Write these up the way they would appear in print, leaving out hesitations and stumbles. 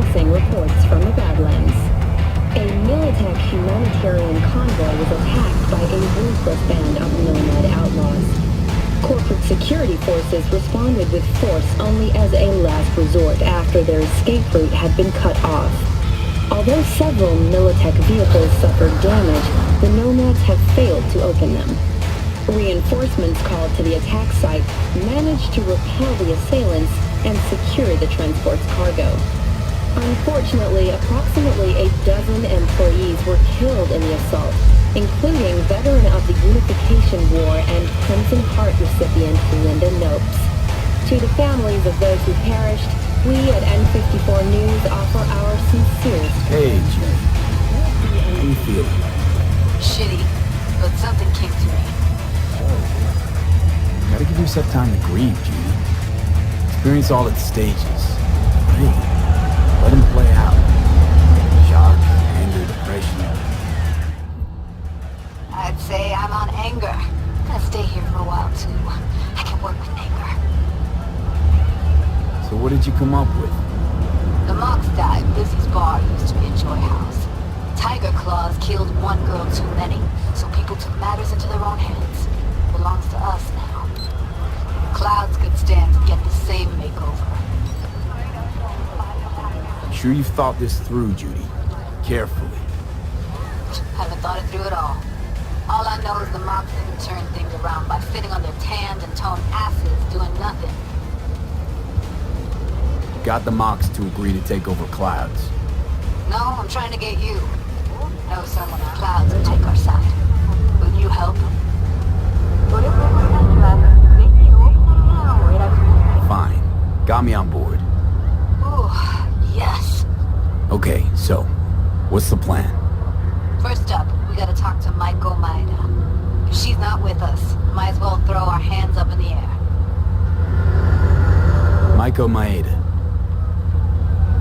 distressing reports from the Badlands. A Militech humanitarian convoy was attacked by a ruthless band of nomad outlaws. Corporate security forces responded with force only as a last resort after their escape route had been cut off. Although several Militech vehicles suffered damage, the nomads have failed to open them. Reinforcements called to the attack site managed to repel the assailants and secure the transport's cargo. Unfortunately, approximately a dozen employees were killed in the assault, including veteran of the Unification War and Crimson Heart recipient Linda Nopes. To the families of those who perished, we at N54 News offer our sincerest... Hey, Jim. How you feeling? Shitty, but something came to me. Gotta give yourself time to grieve, Judy. Experience all its stages. Hey, let them play out. Shock, anger, depression. I'd say I'm on anger. Gonna stay here for a while, too. I can work with anger. So what did you come up with? The Mox died. Lizzie's bar used to be a joy house. Tiger Claws killed one girl too many, so people took matters into their own hands. Belongs to us now. Clouds could stand to get the same makeover. I'm sure you've thought this through, Judy. Carefully. Haven't thought it through at all. All I know is the Mox didn't turn things around by sitting on their tanned and toned asses doing nothing. Got the Mox to agree to take over Clouds. No, I'm trying to get you. Know someone in Clouds will take our side. Will you help? Fine. Got me on board. Ooh, yes. Okay, so, what's the plan? First up, we gotta talk to Maiko Maeda. If she's not with us, might as well throw our hands up in the air. Maiko Maeda.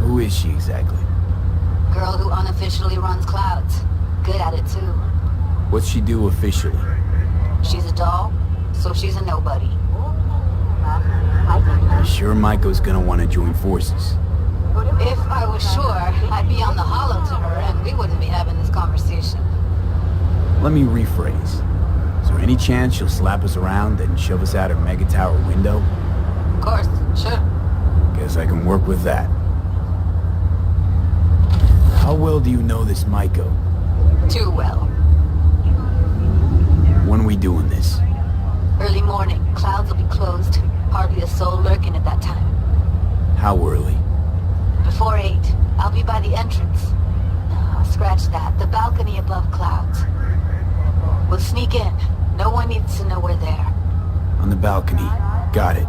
Who is she exactly? Girl who unofficially runs Clouds. Good at it, too. What's she do officially? She's a doll, so she's a nobody. You sure Maiko's gonna want to join forces? If I was sure, I'd be on the hollow to her and we wouldn't be having this conversation. Let me rephrase. Is there any chance she'll slap us around and shove us out her mega tower window? Of course, sure. Guess I can work with that. How well do you know this Maiko? Too well. When are we doing this? Early morning, Clouds will be closed. Hardly a soul lurking at that time. How early? Before 8, I'll be by the entrance. Scratch that, the balcony above Clouds. We'll sneak in. No one needs to know we're there. On the balcony. Got it.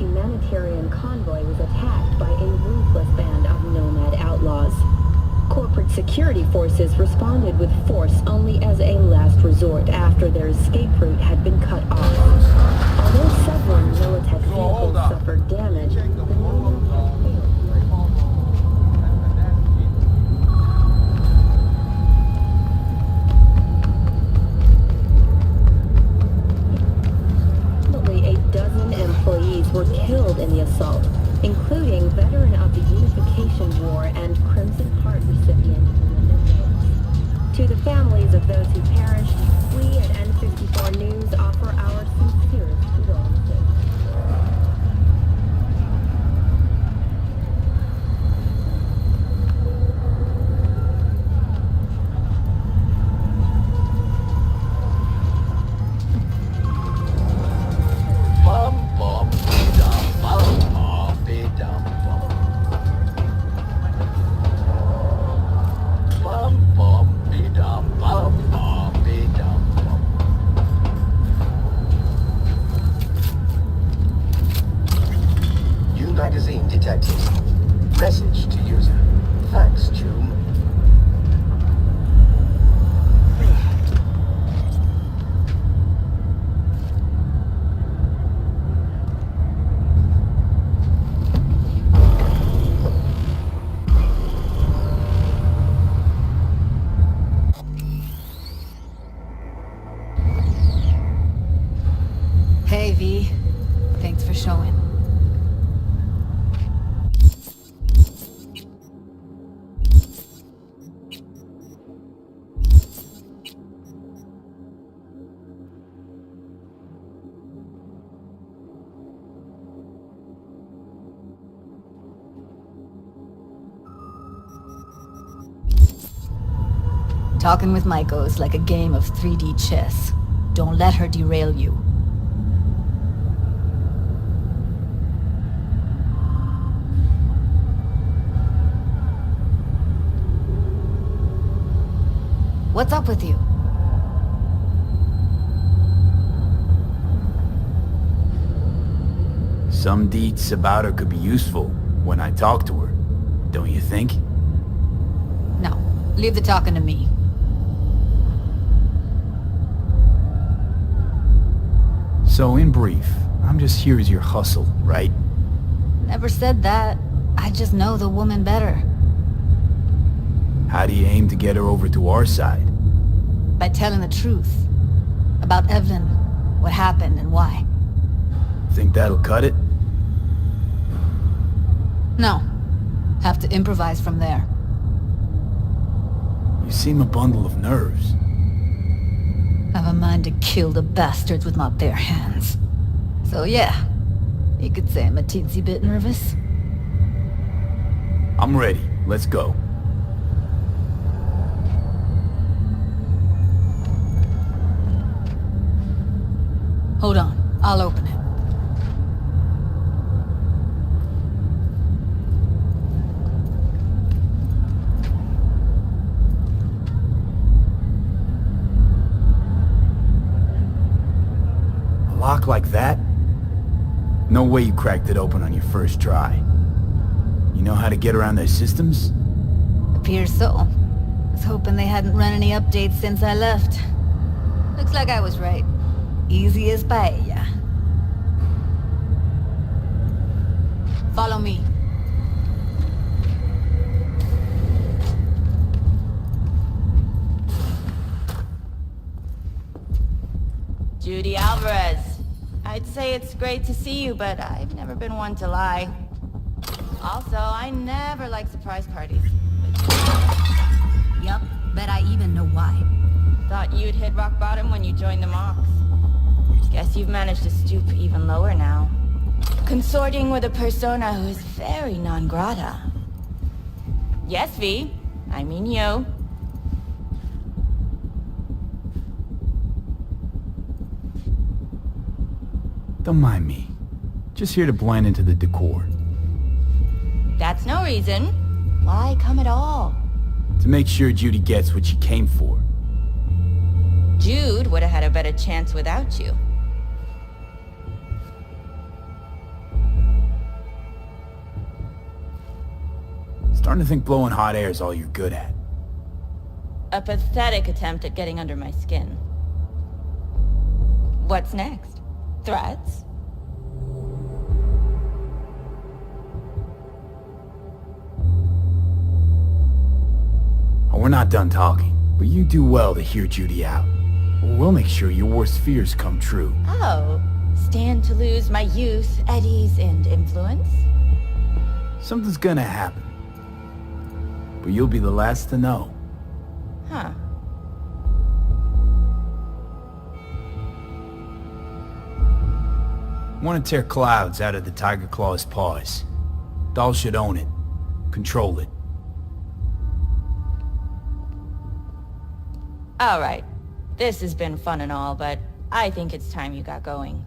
humanitarian convoy was attacked by a ruthless band of nomad outlaws. Corporate security forces responded with force only as a last resort after their escape route had been cut off. Although several Militech vehicles suffered damage, the Militech failed. Approximately a dozen employees were killed in the assault, including veteran of the Unification War and Crimson Heart recipient Linda Rhodes. To the families of those who perished, we at N54 News offer our sincerest condolences. New magazine detected. Message to user. Thanks, June. Hey, V. Thanks for showing. Talking with Maiko is like a game of 3D chess. Don't let her derail you. What's up with you? Some deets about her could be useful when I talk to her, don't you think? No, leave the talking to me. So in brief, I'm just here as your hustle, right? Never said that. I just know the woman better. How do you aim to get her over to our side? By telling the truth. About Evelyn, what happened and why. Think that'll cut it? No. Have to improvise from there. You seem a bundle of nerves. Have a mind to kill the bastards with my bare hands. So yeah, you could say I'm a teensy bit nervous. I'm ready. Let's go. Hold on, I'll open it. A lock like that? No way you cracked it open on your first try. You know how to get around their systems? Appears so. Was hoping they hadn't run any updates since I left. Looks like I was right. Easy as paella. Follow me. Judy Alvarez. I'd say it's great to see you, but I've never been one to lie. Also, I never like surprise parties. Yup, bet I even know why. Thought you'd hit rock bottom when you joined the Mox. Guess you've managed to stoop even lower now. Consorting with a persona who is very non grata. Yes, V. I mean you. Don't mind me. Just here to blend into the decor. That's no reason. Why come at all? To make sure Judy gets what she came for. Jude would have had a better chance without you. Starting to think blowing hot air is all you're good at. A pathetic attempt at getting under my skin. What's next? Threats? not done talking, but you do well to hear Judy out. Or we'll make sure your worst fears come true. Oh, stand to lose my youth, eddies, and influence? Something's gonna happen. But you'll be the last to know. Huh. Want to tear clouds out of the Tiger Claw's paws. Doll should own it. Control it. Alright. This has been fun and all, but I think it's time you got going.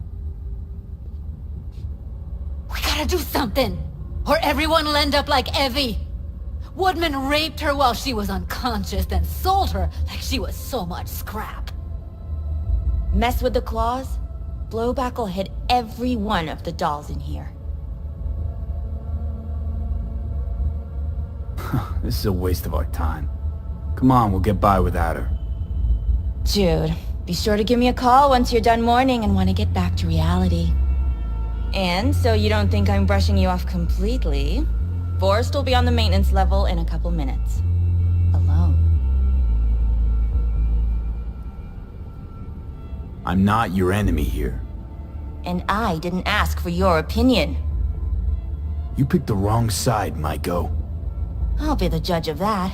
We gotta do something, or everyone will end up like Evie. Woodman raped her while she was unconscious, then sold her like she was so much scrap. Mess with the claws? Blowback will hit every one of the dolls in here. This is a waste of our time. Come on, we'll get by without her. Jude, be sure to give me a call once you're done mourning and want to get back to reality. And so you don't think I'm brushing you off completely, Forrest will be on the maintenance level in a couple minutes. Alone. I'm not your enemy here. And I didn't ask for your opinion. You picked the wrong side, Maiko. I'll be the judge of that.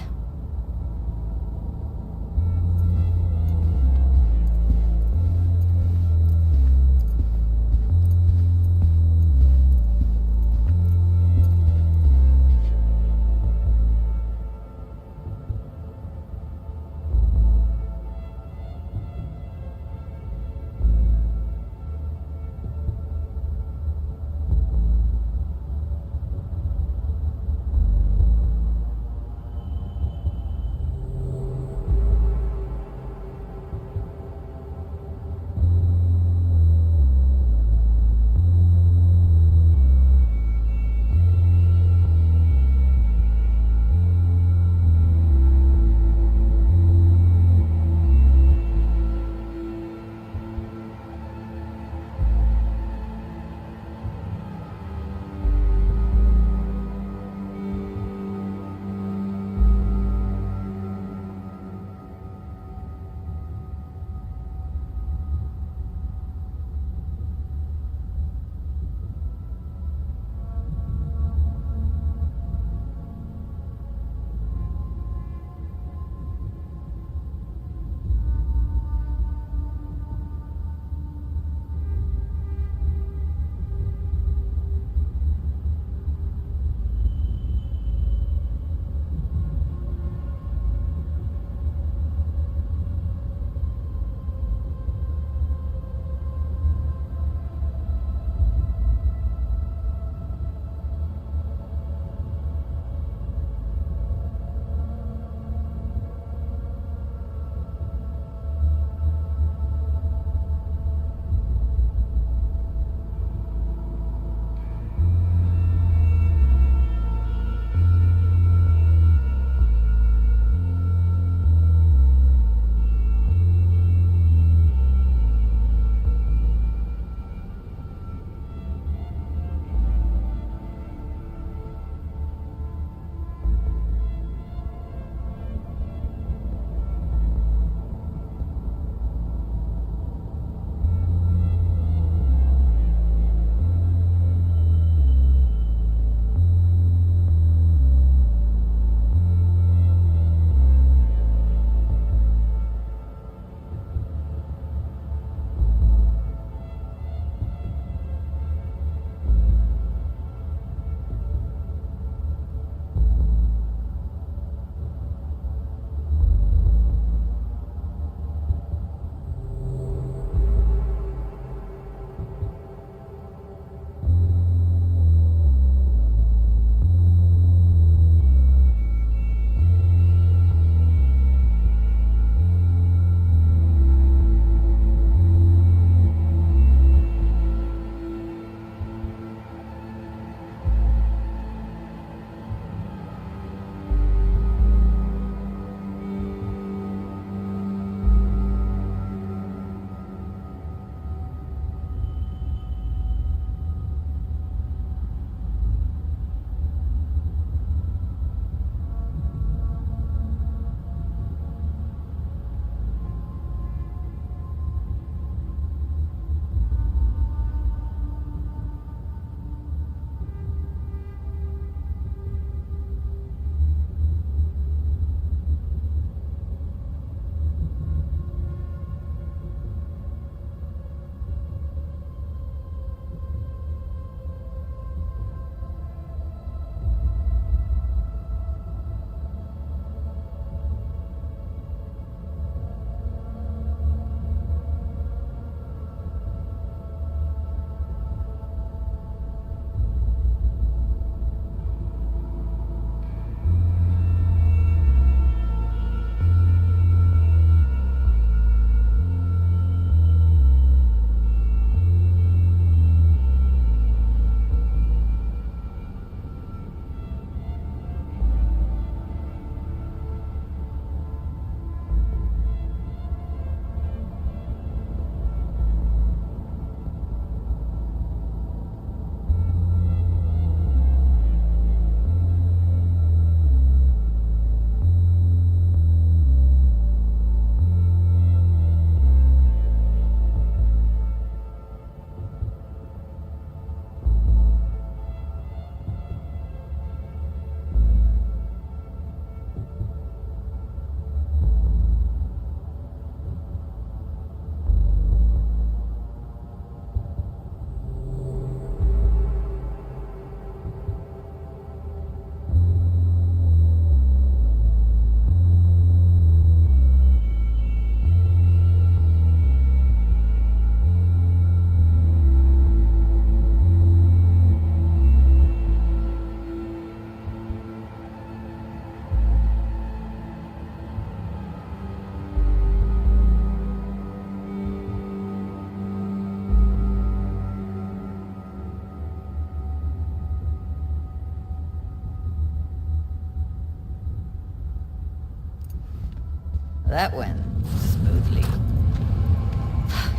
That went smoothly.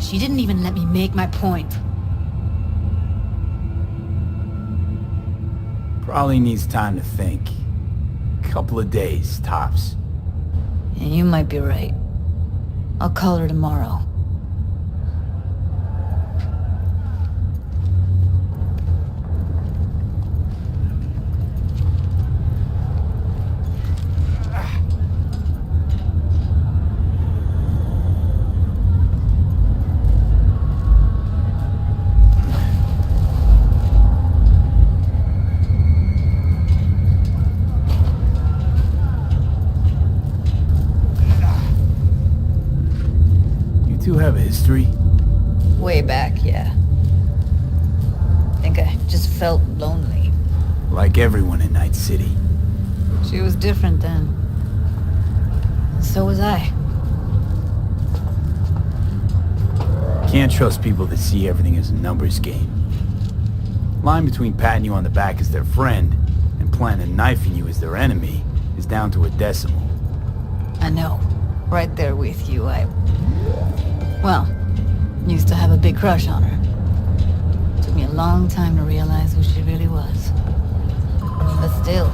She didn't even let me make my point. Probably needs time to think. Couple of days, tops. And you might be right. I'll call her tomorrow. You two have a history? Way back, yeah. Think I just felt lonely. Like everyone in Night City. She was different then. So was I. Can't trust people that see everything as a numbers game. Line between patting you on the back as their friend and planning knifing you as their enemy is down to a decimal. I know. Right there with you, well, used to have a big crush on her. Took me a long time to realize who she really was. But still,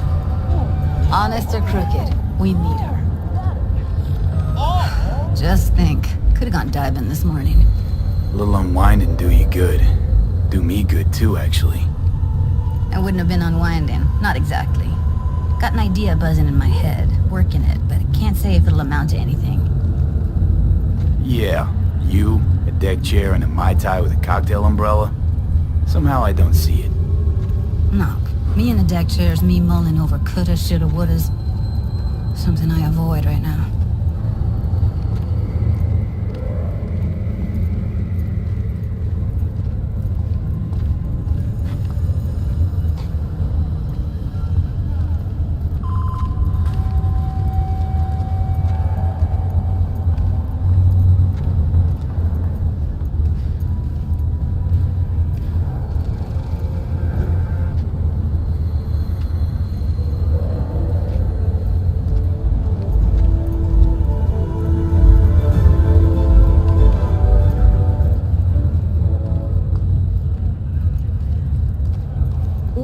honest or crooked, we need her. Just think, could have gone diving this morning. A little unwinding do you good. Do me good too, actually. I wouldn't have been unwinding, not exactly. Got an idea buzzing in my head, working it, but I can't say if it'll amount to anything. Yeah, you, a deck chair, and a Mai Tai with a cocktail umbrella? Somehow I don't see it. No, me in the deck chair's me mulling over coulda, shoulda, wouldas. Something I avoid right now.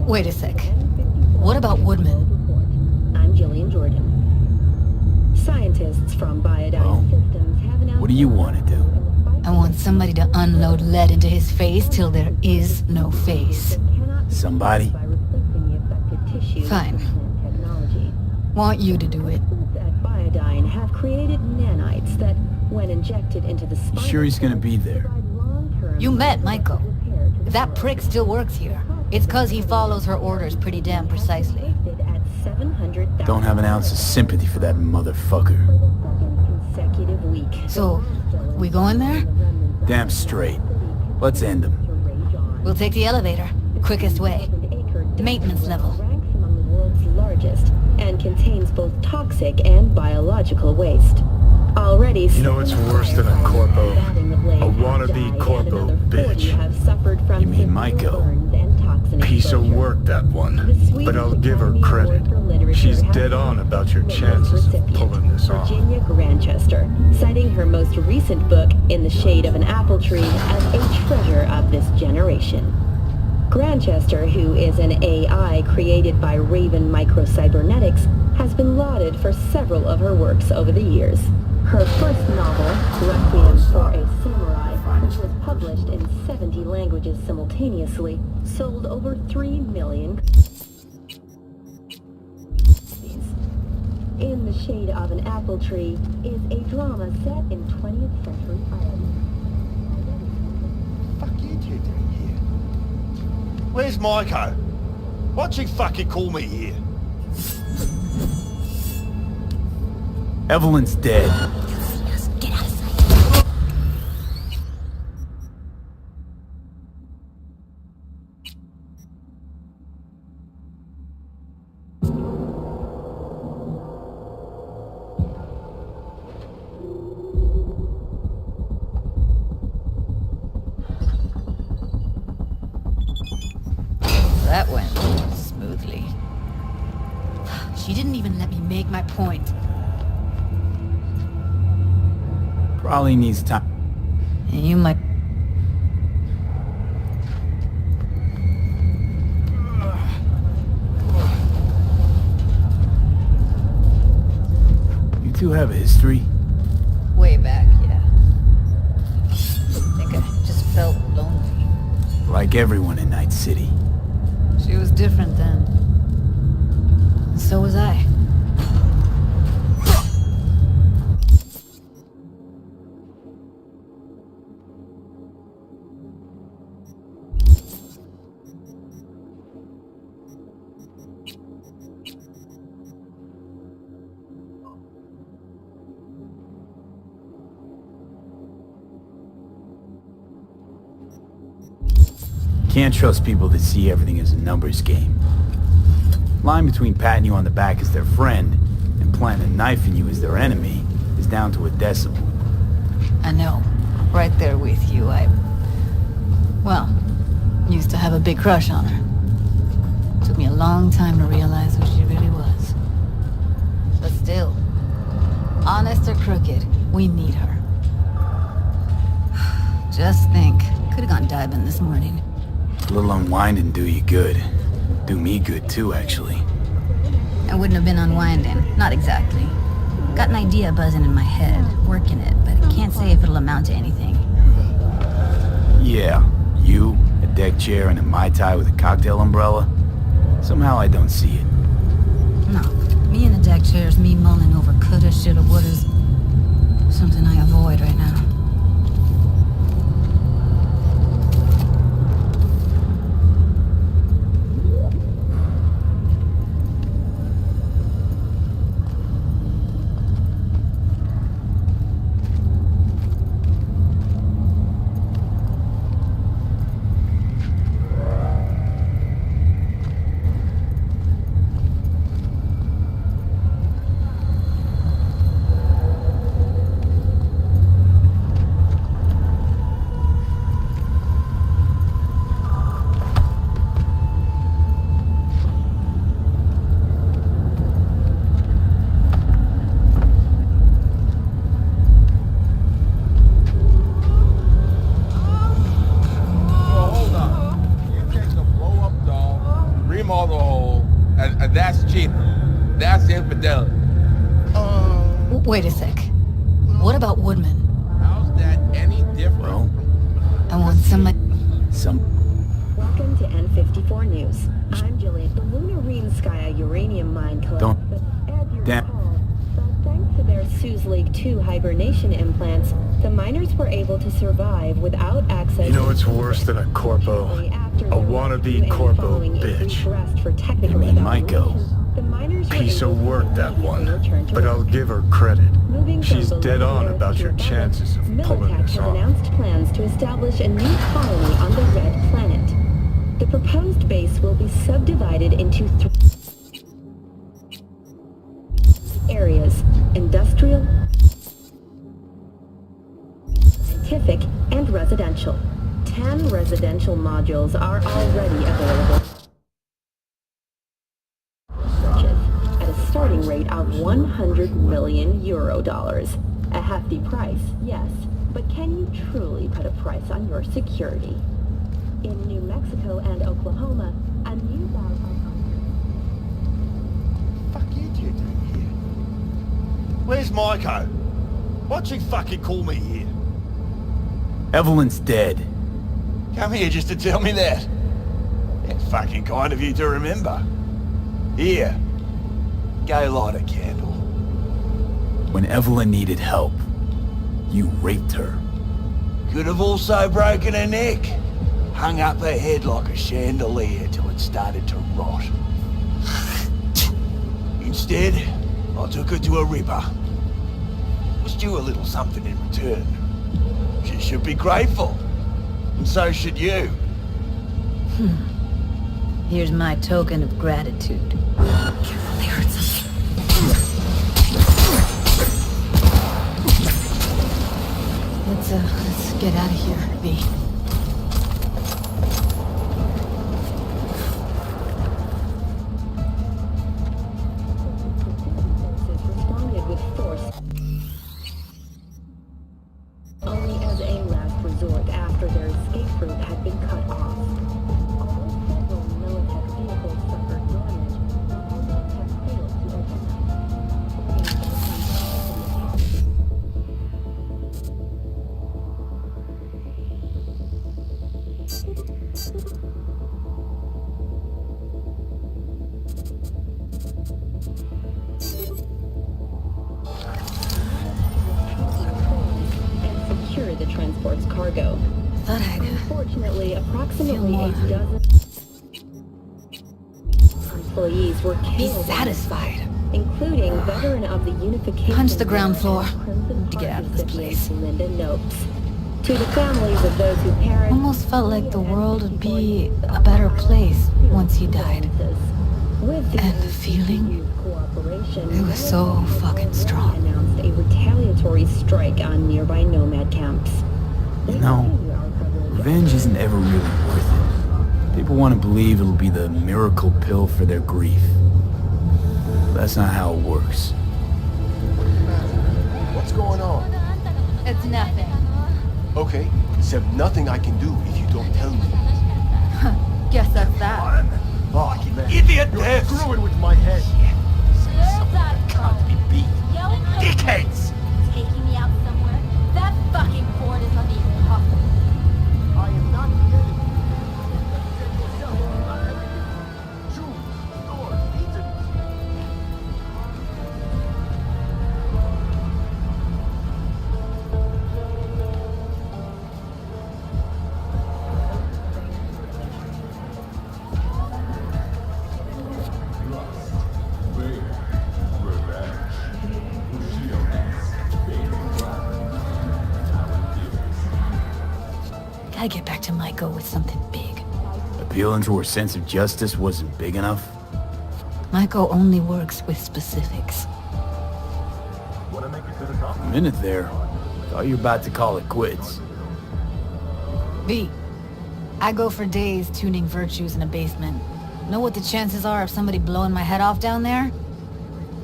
Wait a sec. What about Woodman? I'm Jillian Jordan. Scientists from Biodyne Well, Systems have announced... What do you want to do? I want somebody to unload lead into his face till there is no face. Somebody? Fine. Want you to do it. At Biodyne have created nanites that, when injected into the You sure he's gonna be there? You met Michael. If that prick still works here, it's cause he follows her orders pretty damn precisely. Don't have an ounce of sympathy for that motherfucker. So, we going there? Damn straight. Let's end him. We'll take the elevator. Quickest way. Maintenance level. Ranks among the world's largest and contains both toxic and biological waste. Already, You know what's worse than a corpo? A wannabe corpo bitch. You mean Maiko? Piece of work, that one. But I'll give her credit. She's dead on about your chances of pulling this off. Virginia Grantchester, citing her most recent book, In the Shade of an Apple Tree, as a treasure of this generation. Grantchester, who is an AI created by Raven Microcybernetics, has been lauded for several of her works over the years. Her first novel, Requiem for a Samurai, which was published in 70 languages simultaneously, sold over 3 million copies. In the Shade of an Apple Tree is a drama set in 20th century Ireland. Fuck you two doing here? Where's Maiko? Why'd she fucking call me here? Evelyn's dead. Get out of sight. That went smoothly. She didn't even let me make my point. Probably needs time. And you might... You two have a history? Way back, yeah. I think I just felt lonely. Like everyone in Night City. She was different then. And so was I. Can't trust people that see everything as a numbers game. Line between patting you on the back as their friend and planting a knife in you as their enemy is down to a decimal. I know. Right there with you, well, used to have a big crush on her. Took me a long time to realize who she really was. But still, honest or crooked, we need her. Just think, could've gone diving this morning. A little unwinding do you good. Do me good too, actually. I wouldn't have been unwinding. Not exactly. Got an idea buzzing in my head, working it, but I can't say if it'll amount to anything. Yeah, you, a deck chair, and a Mai Tai with a cocktail umbrella? Somehow I don't see it. No, me in the deck chair's me mulling over coulda, shoulda, wouldas. Something I avoid right now. Remodel the hole, and that's cheap. That's infidelity. Wait a sec. What about Woodman? How's that any different? Well, I want somebody... Welcome to N54 News. I'm Jillian. The Lunar Rinskaya uranium mine collapsed, but as you recall, thanks to their Suze League 2 hibernation implants, the miners were able to survive without access. You know what's worse than a corpo? A wannabe corpo bitch. You mean Maiko? Piece of work, that one. But I'll give her credit. She's dead on about your chances of pulling this have off. announced plans to establish a new colony on the Red Planet. The proposed base will be subdivided into 3 areas: industrial, scientific, and residential. 10 residential modules are already available at a starting rate of 100 million euro dollars. A hefty price, yes, but can you truly put a price on your security? In New Mexico and Oklahoma, a new battle... Fuck you two doing here? Where's Maiko? Why'd she fucking call me here? Evelyn's dead. Come here just to tell me that. That's fucking kind of you to remember. Here, go light a candle. When Evelyn needed help, you raped her. Could have also broken her neck. Hung up her head like a chandelier till it started to rot. Instead, I took her to a ripper. Was due a little something in return. She should be grateful. And so should you. Here's my token of gratitude. Careful, they heard something. Let's get out of here, V. Responded with force. transports cargo. Thought I'd Unfortunately, approximately more. a dozen employees were be killed, satisfied. including veteran of the Unification Punch the ground Bureau floor. and Crimson To get Heart out of this recipient place. Linda Noakes. To the families of those who perished, Almost felt like the world would be a better place once he died. With the And the feeling, cooperation, it was so fucking strong. announced a retaliatory strike on nearby nomad camps. You know, revenge isn't ever really worth it. People want to believe it'll be the miracle pill for their grief. That's not how it works. What's going on? It's nothing. Okay, except nothing I can do if you don't tell me. Guess that's that. Oh, man. Idiot You're deaths! screwing with my head. Can't be beat. Dickheads! Taking me out somewhere? That fucking board is not even possible. I am not kidding. You said yourself, not everything. Shoes, stores, eateries. Gotta get back to Michael with something big. Appealing to her sense of justice wasn't big enough? Michael only works with specifics. A minute there. Thought you were about to call it quits. V, I go for days tuning virtues in a basement. Know what the chances are of somebody blowing my head off down there?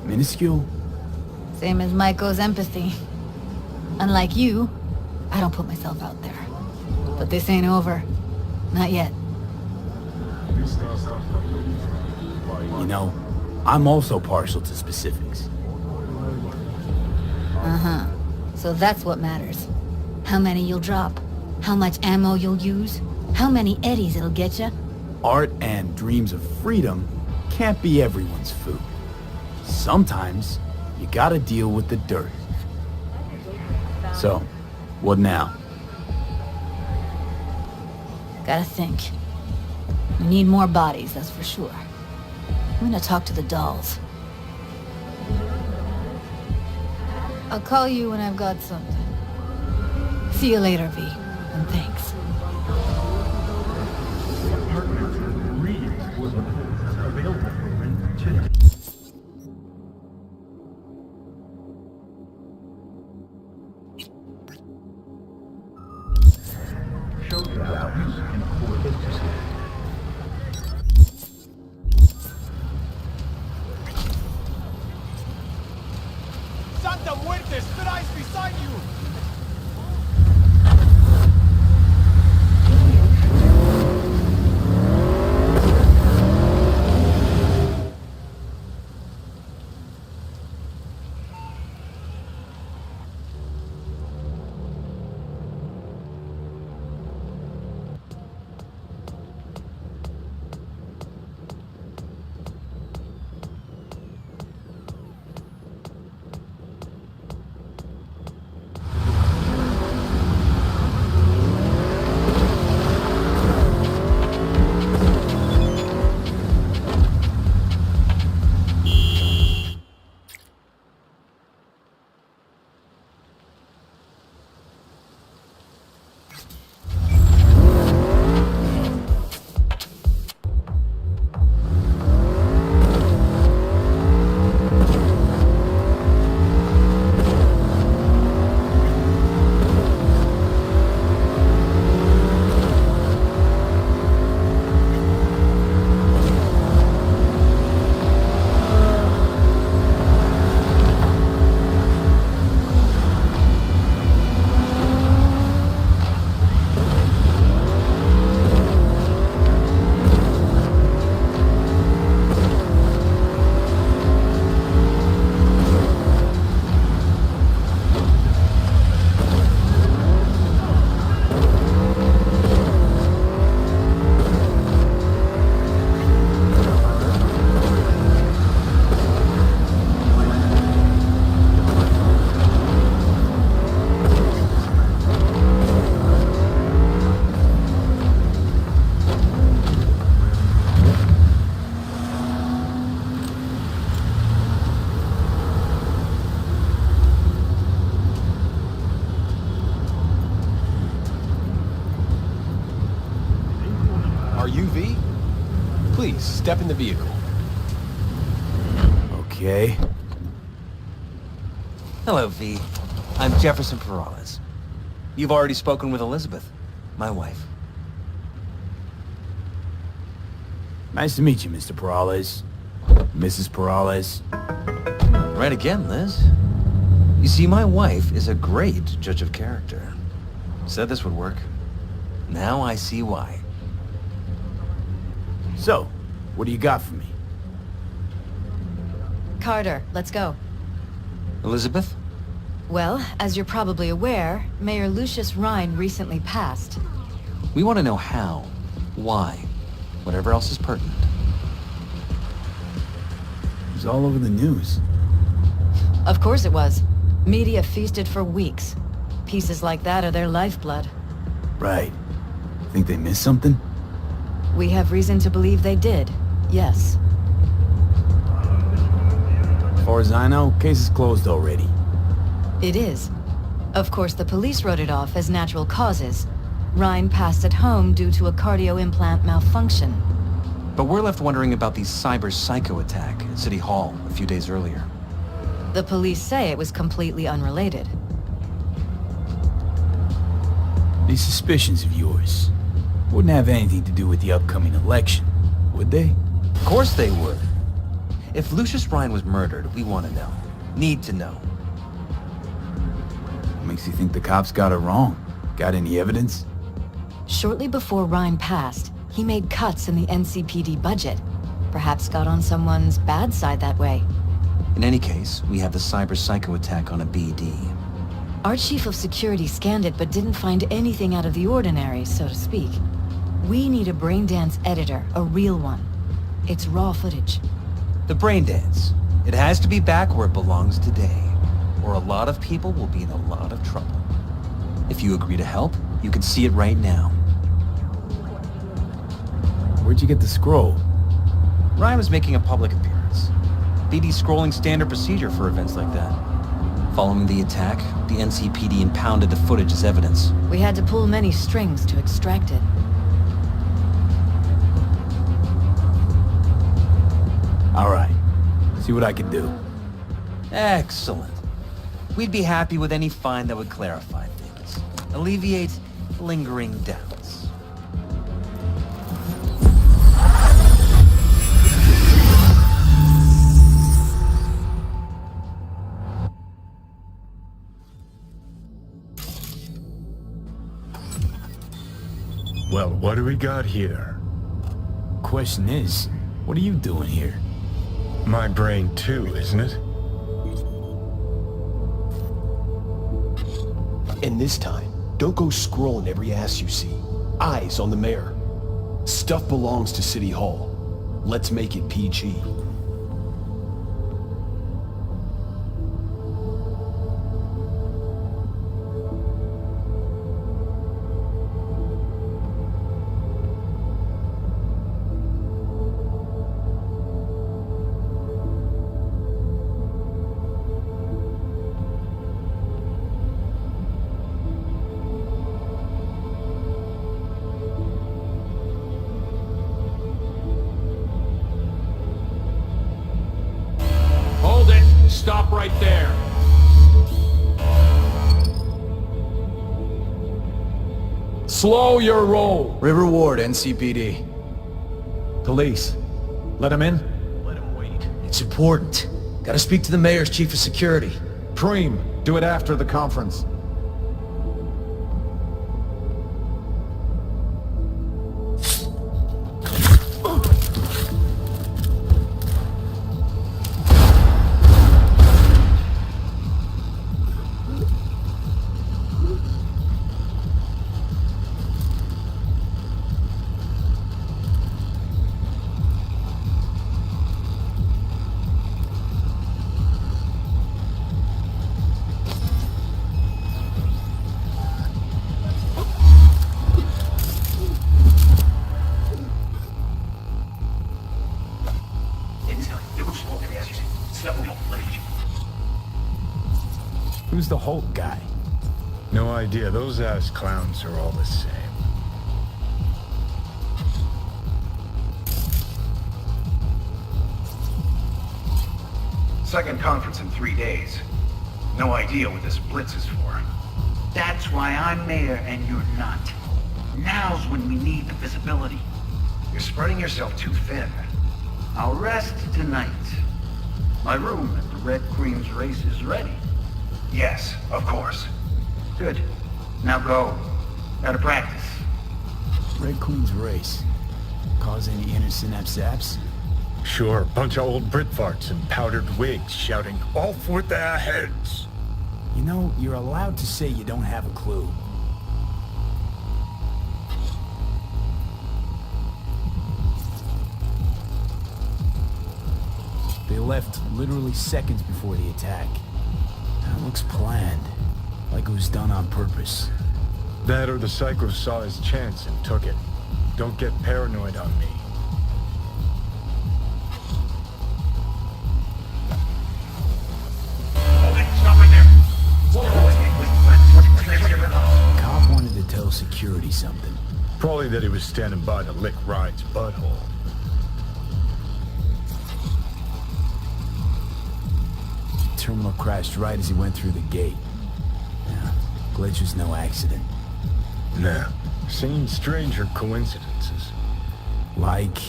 Minuscule? Same as Michael's empathy. Unlike you, I don't put myself out there. But this ain't over. Not yet. You know, I'm also partial to specifics. Uh-huh. So that's what matters. How many you'll drop. How much ammo you'll use. How many eddies it'll get you. Art and dreams of freedom can't be everyone's food. Sometimes, you gotta deal with the dirt. So, what now? Gotta think. We need more bodies, that's for sure. I'm gonna talk to the dolls. I'll call you when I've got something. See you later, V. And thanks. Santa Muerte, rise beside you! Step in the vehicle. Okay. Hello, V. I'm Jefferson Perales. You've already spoken with Elizabeth, my wife. Nice to meet you, Mr. Perales. Mrs. Perales. Right again, Liz. You see, my wife is a great judge of character. Said this would work. Now I see why. So, what do you got for me? Carter, let's go. Elizabeth? Well, as you're probably aware, Mayor Lucius Rhine recently passed. We want to know how, why, whatever else is pertinent. It was all over the news. Of course it was. Media feasted for weeks. Pieces like that are their lifeblood. Right. Think they missed something? We have reason to believe they did, yes. As far as I know, case is closed already. It is. Of course, the police wrote it off as natural causes. Rhine passed at home due to a cardio implant malfunction. But we're left wondering about the cyber psycho attack at City Hall a few days earlier. The police say it was completely unrelated. These suspicions of yours wouldn't have anything to do with the upcoming election, would they? Of course they would. If Lucius Rhine was murdered, we want to know. Need to know. Makes you think the cops got it wrong. Got any evidence? Shortly before Rhine passed, he made cuts in the NCPD budget. Perhaps got on someone's bad side that way. In any case, we have the cyber psycho attack on a BD. Our chief of security scanned it but didn't find anything out of the ordinary, so to speak. We need a braindance editor, a real one. It's raw footage. The braindance. It has to be back where it belongs today, or a lot of people will be in a lot of trouble. If you agree to help, you can see it right now. Where'd you get the scroll? Ryan was making a public appearance. BD scrolling standard procedure for events like that. Following the attack, the NCPD impounded the footage as evidence. We had to pull many strings to extract it. All right. See what I can do. Excellent. We'd be happy with any find that would clarify things. Alleviate lingering doubts. Well, what do we got here? Question is, what are you doing here? My brain too, isn't it? And this time, don't go scrolling every ass you see. Eyes on the mayor. Stuff belongs to City Hall. Let's make it PG. Hold it! Stop right there! Slow your roll! River Ward, NCPD. Police. Let him in? Let him wait. It's important. Gotta speak to the mayor's chief of security. Preem, do it after the conference. Who's the Hulk guy? No idea. Those ass clowns are all the same. Second conference in 3 days. No idea what this blitz is for. That's why I'm mayor and you're not. Now's when we need the visibility. You're spreading yourself too thin. I'll rest tonight. My room at the Red Queen's race is ready. Yes, of course. Good. Now go. Gotta practice. Red Queen's race. Cause any innocent upsets? Sure, bunch of old Brit farts in powdered wigs shouting, "Off with their heads!" You know, you're allowed to say you don't have a clue. They left literally seconds before the attack. That looks planned, like it was done on purpose. That or the Psycho saw his chance and took it. Don't get paranoid on me. Cop wanted to tell security something. Probably that he was standing by to lick Ryan's butthole. Terminal crashed right as he went through the gate. Yeah, glitch was no accident. Nah, seen stranger coincidences. Like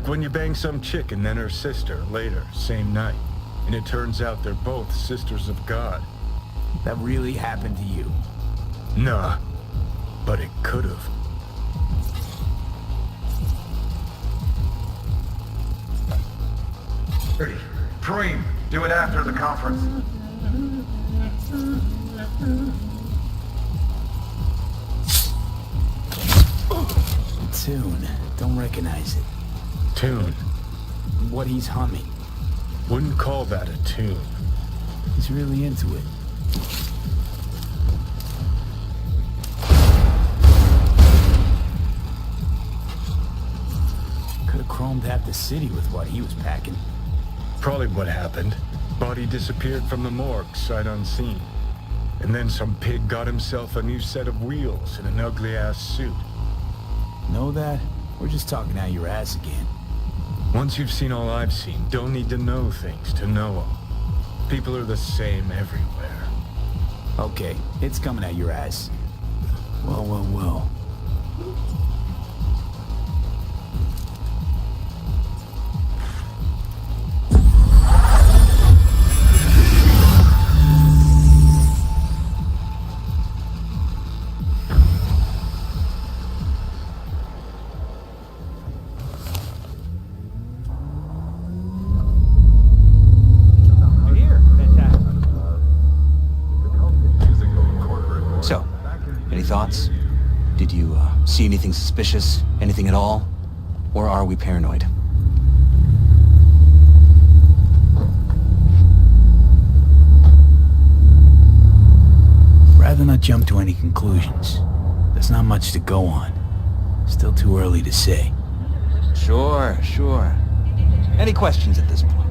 when you bang some chick and then her sister later, same night. And it turns out they're both sisters of God. that really happened to you. Nah, but it could've. Dream, do it after the conference. Tune, don't recognize it. Tune? What he's humming. Wouldn't call that a tune. He's really into it. Could've chromed half the city with what he was packing. Probably what happened. Body disappeared from the morgue, sight unseen. And then some pig got himself a new set of wheels and an ugly-ass suit. Know that? We're just talking out your ass again. Once you've seen all I've seen, don't need to know things to know them. People are the same everywhere. Okay, it's coming out your ass. Well. Thoughts? Did you see anything suspicious? Anything at all? Or are we paranoid? Rather not jump to any conclusions. There's not much to go on. Still too early to say. Sure. Any questions at this point?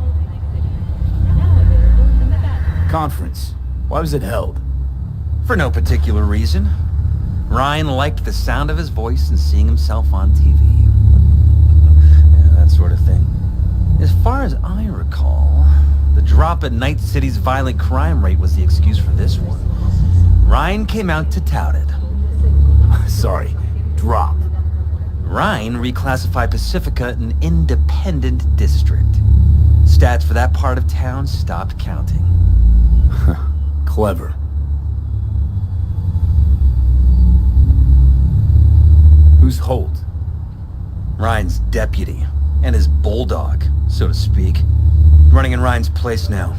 Conference. Why was it held? For no particular reason. Ryan liked the sound of his voice and seeing himself on TV. Yeah, that sort of thing. As far as I recall, the drop in Night City's violent crime rate was the excuse for this one. Ryan came out to tout it. Sorry, drop. Ryan reclassified Pacifica an independent district. Stats for that part of town stopped counting. Clever. Who's Holt? Ryan's deputy, and his bulldog, so to speak. Running in Ryan's place now.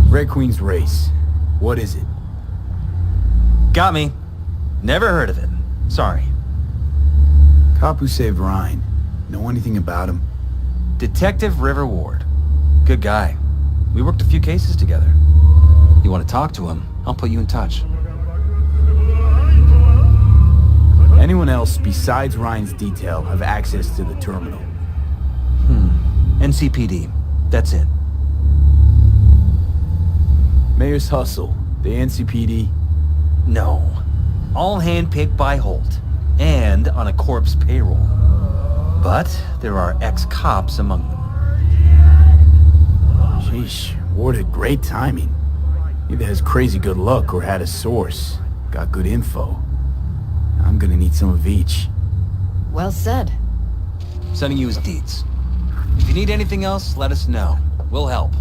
Red Queen's race. What is it? Got me. Never heard of it. Sorry. Cop who saved Ryan. Know anything about him? Detective River Ward. Good guy. We worked a few cases together. You want to talk to him? I'll put you in touch. Anyone else besides Ryan's detail have access to the terminal? NCPD. That's it. Mayor's Hustle. The NCPD? No. All handpicked by Holt. And on a corpse payroll. But there are ex-cops among them. Sheesh, Ward had great timing. Either has crazy good luck or had a source. Got good info. I'm gonna need some of each. Well said. Sending you his deeds. If you need anything else, let us know. We'll help.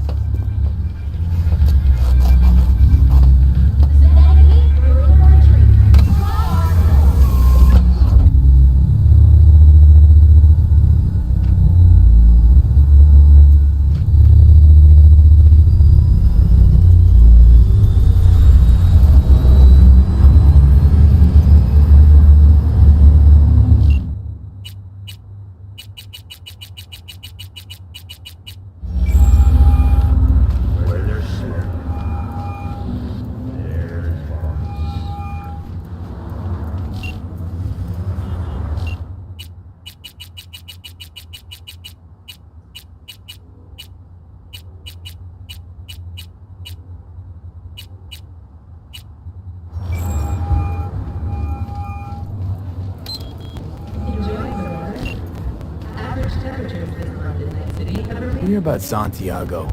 You hear about Santiago?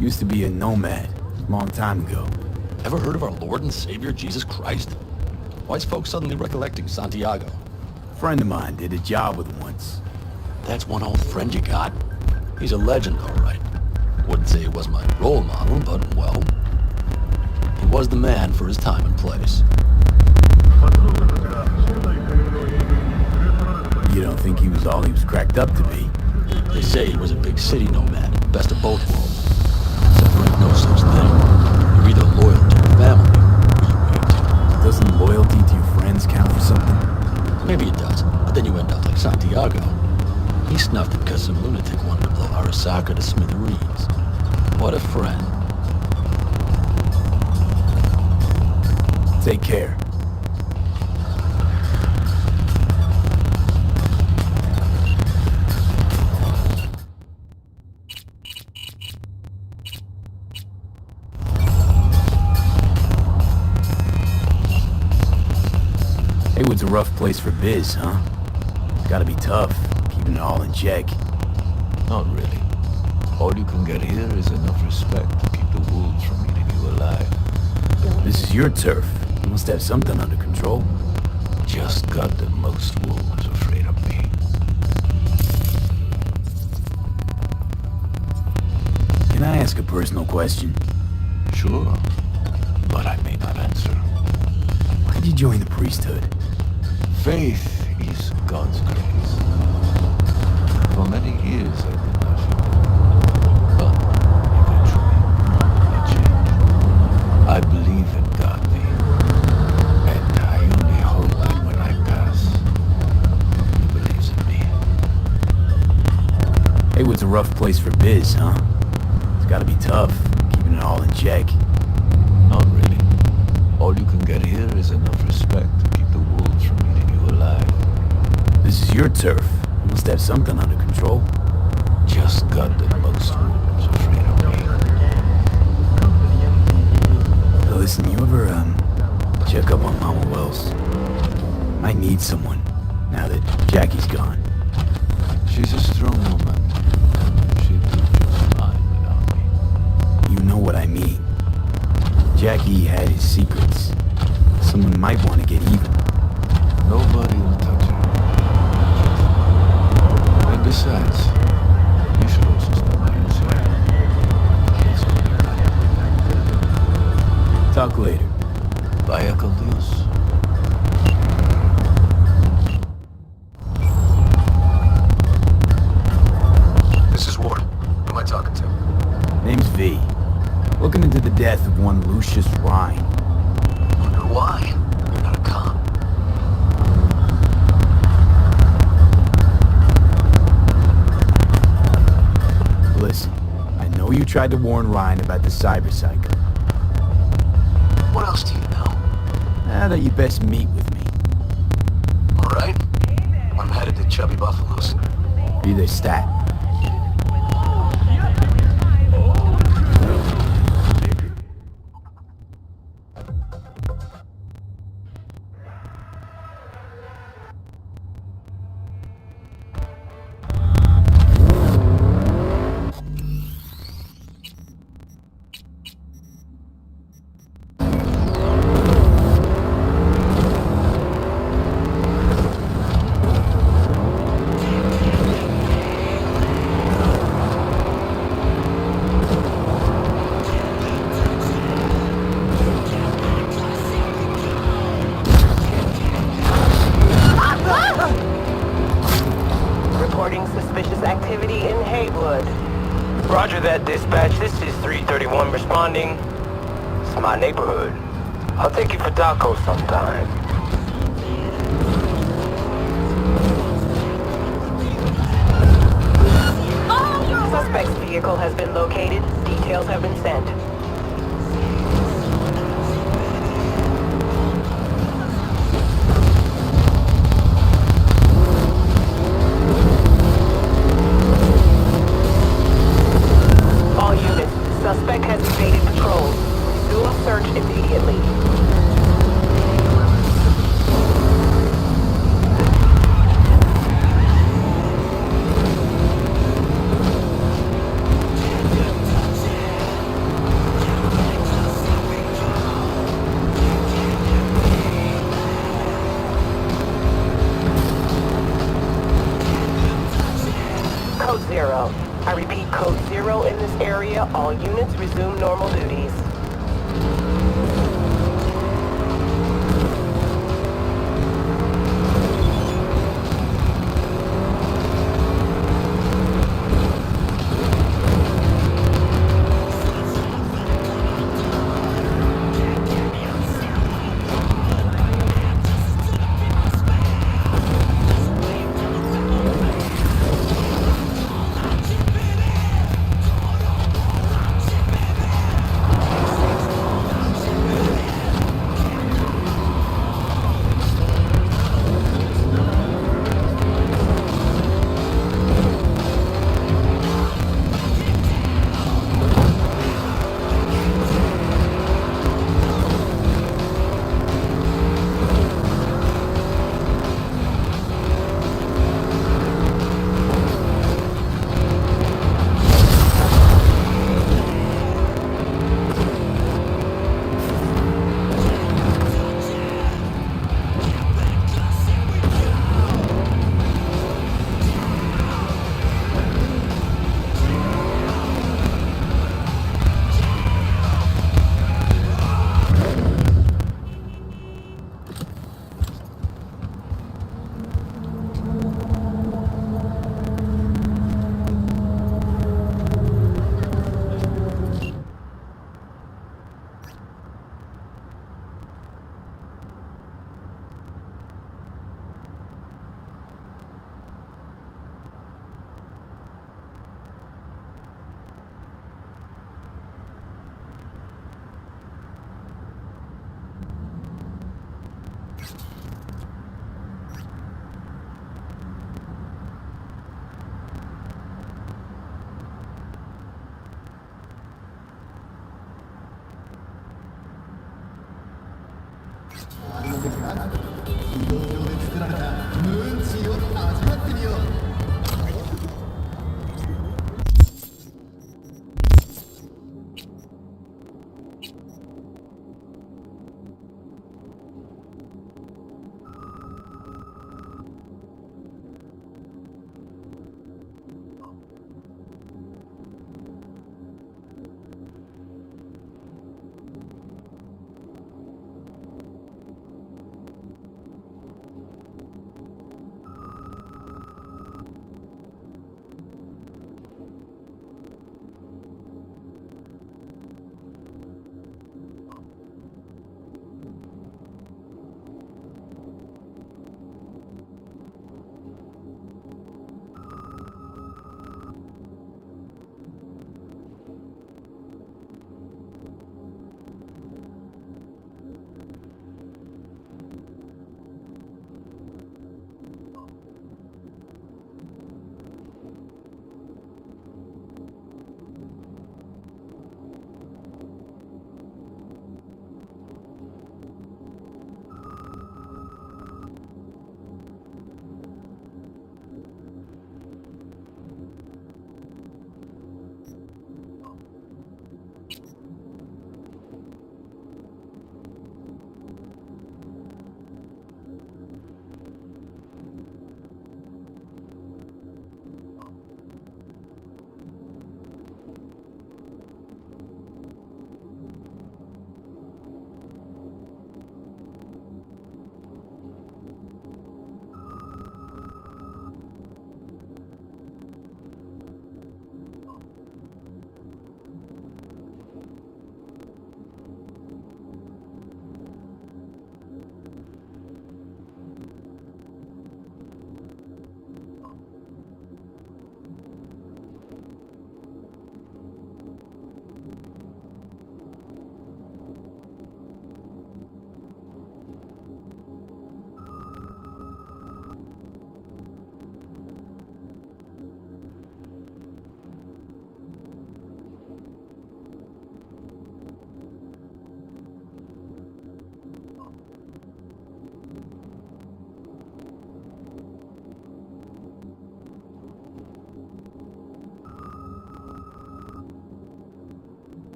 Used to be a nomad, long time ago. Ever heard of our Lord and Savior, Jesus Christ? Why is folks suddenly recollecting Santiago? Friend of mine did a job with him once. That's one old friend you got. He's a legend, all right. Wouldn't say he was my role model, but, well, he was the man for his time and place. You don't think he was all he was cracked up to be? They say he was a big city nomad, best of both worlds. Except there ain't no such thing. You're either loyal to your family, or you ain't. Doesn't loyalty to your friends count for something? Maybe it does, but then you end up like Santiago. He snuffed it because some lunatic wanted to blow Arasaka to smithereens. What a friend. Take care. Haywood's a rough place for biz, huh? It's gotta be tough, keeping it all in check. Not really. All you can get here is enough respect to keep the wolves from eating you alive. This is your turf. You must have something under control. Just got the most wolves afraid of me. Can I ask a personal question? Sure, but I may not answer. Why'd you join the priesthood? Faith is God's grace. For many years I did not feel it. But eventually, I changed. I believe in God, V. And I only hope that when I pass, he believes in me. Haywood's a rough place for biz, huh? It's gotta be tough, keeping it all in check. Not really. All you can get here is enough respect to keep the wolves from eating you alive. This is your turf. You must have something under control. Just got the most wolves afraid of me. Listen, you ever, check up on Mama Wells? I need someone, now that Jackie's gone. She's a strong woman. She'd do just fine without me. You know what I mean. Jackie had his secrets. Someone might want to get even. Nobody will touch her. And besides, you should also stop by and say, talk later. Vaya con Dios. This is Ward. Who am I talking to? Name's V. Looking into the death of one Lucius Rhine. Wonder why? You're not a cop. Listen, I know you tried to warn Rhine about the cyberpsycho. What else do you know? Now that you best meet with me. All right. I'm headed to Chubby Buffalo's. Be their stat. reporting suspicious activity in Haywood. Roger that, dispatch. This is 331 responding. It's my neighborhood. I'll take you for tacos sometime. Suspect's vehicle has been located. Details have been sent. All units, suspect has evaded patrols. Resume search immediately. Code 0. I repeat, Code 0 in this area. All units resume normal duties.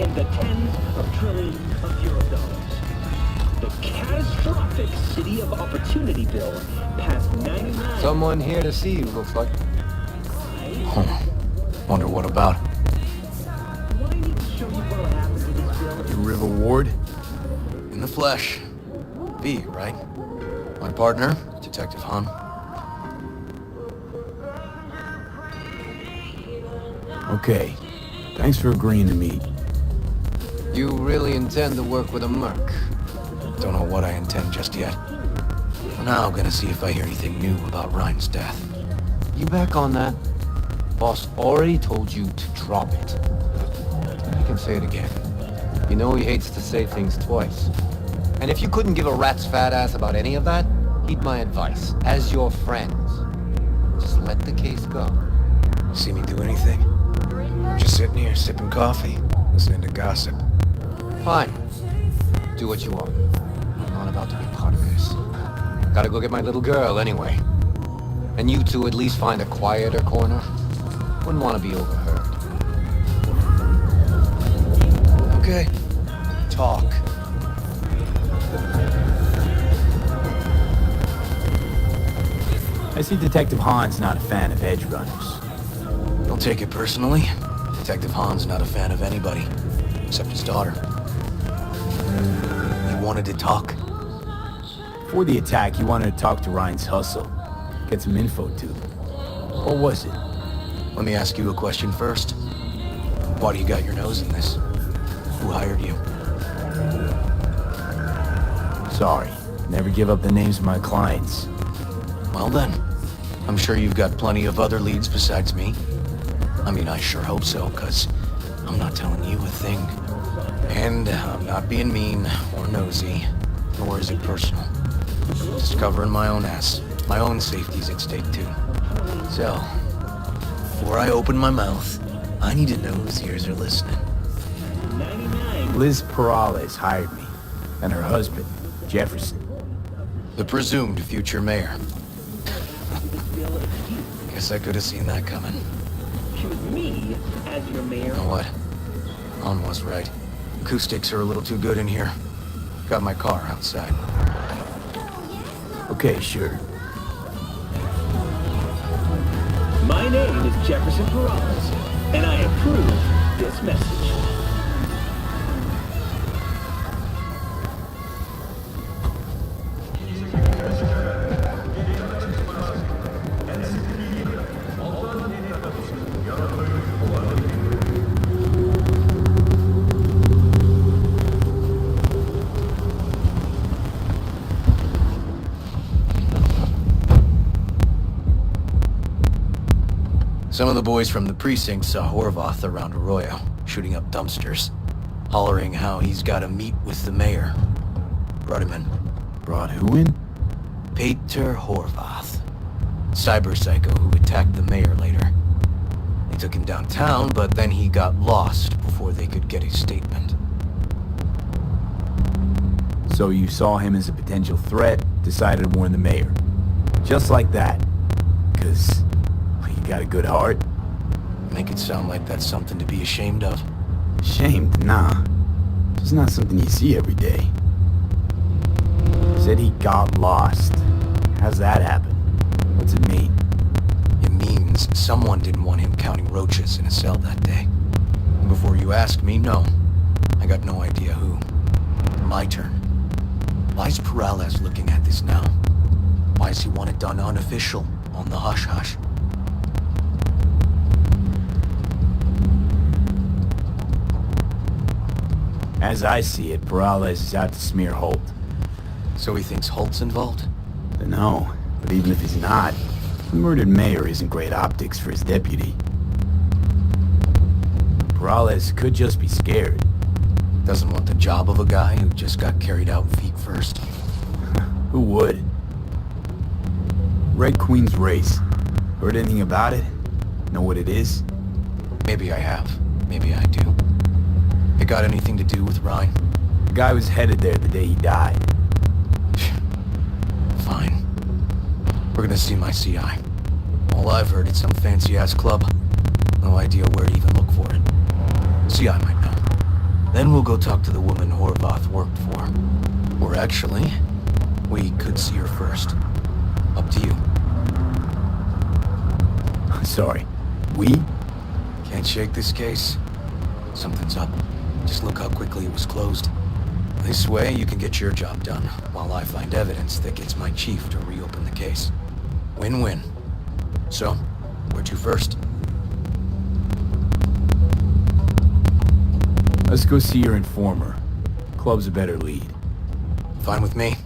in the tens of trillions of euro dollars. The catastrophic City of Opportunity bill passed 99... Someone here to see you, looks like. Wonder what about? The River Ward? In the flesh. B, right? My partner, Detective Hahn. Okay. Thanks for agreeing to meet. You really intend to work with a merc? Don't know what I intend just yet. For now, I'm gonna see if I hear anything new about Ryan's death. You back on that? Boss already told you to drop it. I can say it again. You know he hates to say things twice. And if you couldn't give a rat's fat ass about any of that, heed my advice. As your friends, just let the case go. See me do anything? Just sitting here, sipping coffee, listening to gossip. Fine. Do what you want. I'm not about to be part of this. Gotta go get my little girl anyway. And you two at least find a quieter corner. Wouldn't want to be overheard. Okay. Talk. I see Detective Hahn's not a fan of edge runners. Don't take it personally. Detective Hahn's not a fan of anybody, except his daughter. He wanted to talk. Before the attack, he wanted to talk to Ryan's hustle. Get some info too. What was it? Let me ask you a question first. Why do you got your nose in this? Who hired you? Sorry. Never give up the names of my clients. Well then, I'm sure you've got plenty of other leads besides me. I mean, I sure hope so, because I'm not telling you a thing. And I'm not being mean or nosy, nor is it personal. Just covering my own ass. My own safety's at stake too. So, before I open my mouth, I need to know whose ears are listening. Liz Perales hired me, and her husband, Jefferson. The presumed future mayor. Guess I could have seen that coming. Choose me as your mayor. You know what? Hahn was right. Acoustics are a little too good in here. Got my car outside. Okay, sure. My name is Jefferson Perales, and I approve this message. Some of the boys from the precinct saw Horvath around Arroyo, shooting up dumpsters, hollering how he's got to meet with the mayor. Brought him in. Brought who in? Peter Horvath. Cyber psycho who attacked the mayor later. They took him downtown, but then he got lost before they could get his statement. So you saw him as a potential threat, decided to warn the mayor. Just like that. 'Cause you got a good heart. Make it sound like that's something to be ashamed of. Ashamed? Nah. It's not something you see every day. Said he got lost. How's that happen? What's it mean? It means someone didn't want him counting roaches in a cell that day. And before you ask me, no. I got no idea who. My turn. Why's Perales looking at this now? Why does he want it done unofficial, on the hush-hush? As I see it, Perales is out to smear Holt. So he thinks Holt's involved? No, but even if he's not, the murdered mayor isn't great optics for his deputy. Perales could just be scared. Doesn't want the job of a guy who just got carried out feet first. Who would? Red Queen's race. Heard anything about it? Know what it is? Maybe I have. Maybe I do. It got anything to do with Ryan? The guy was headed there the day he died. Fine. We're gonna see my CI. All I've heard is some fancy-ass club. No idea where to even look for it. CI might know. Then we'll go talk to the woman Horvath worked for. Or actually, we could see her first. Up to you. Sorry. We? Can't shake this case. Something's up. Just look how quickly it was closed. This way, you can get your job done, while I find evidence that gets my chief to reopen the case. Win-win. So, where to first? Let's go see your informer. Club's a better lead. Fine with me.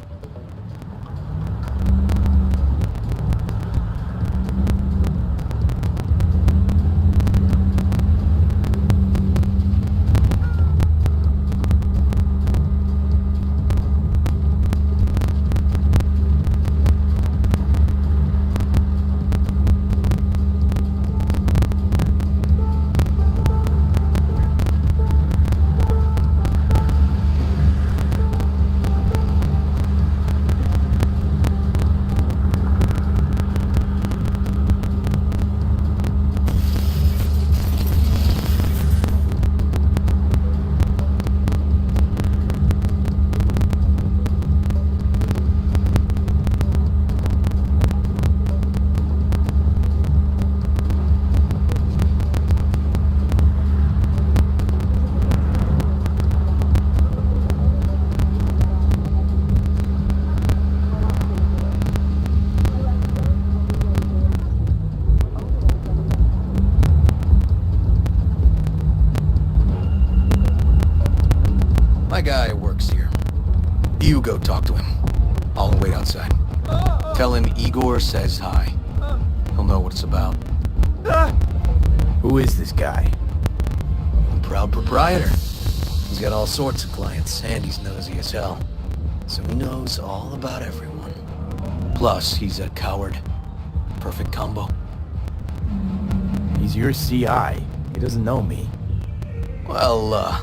My guy works here. You go talk to him. I'll wait outside. Tell him Igor says hi. He'll know what it's about. Who is this guy? A proud proprietor. He's got all sorts of clients, and he's nosy as hell. So he knows all about everyone. Plus, he's a coward. Perfect combo. He's your CI. He doesn't know me. Well,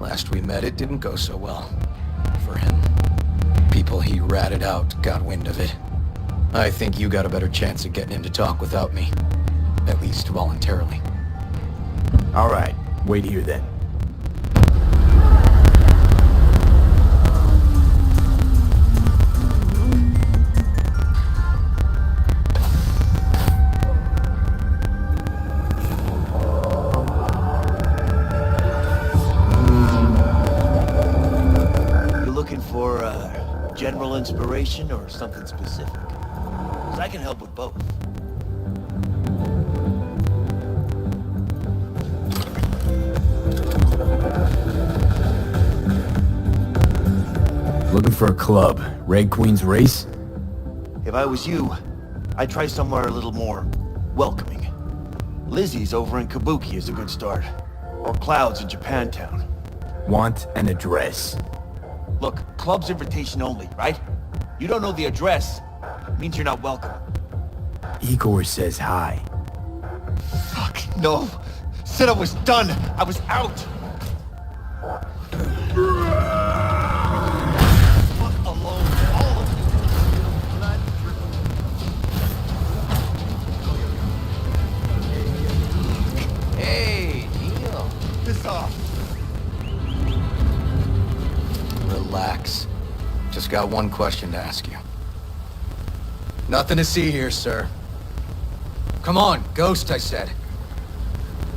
last we met, it didn't go so well. For him. People he ratted out got wind of it. I think you got a better chance of getting him to talk without me. At least voluntarily. All right. Wait here then. General inspiration or something specific? Because I can help with both. Looking for a club. Red Queen's Race? If I was you, I'd try somewhere a little more welcoming. Lizzie's over in Kabuki is a good start. Or Cloud's in Japantown. Want an address. Look, club's invitation only, right? You don't know the address. Means you're not welcome. Igor says hi. Fuck, no. Said I was done. I was out. Fuck alone, all of you. Hey, Neil. Piss off. Relax. Just got one question to ask you. Nothing to see here, sir. Come on, Ghost, I said.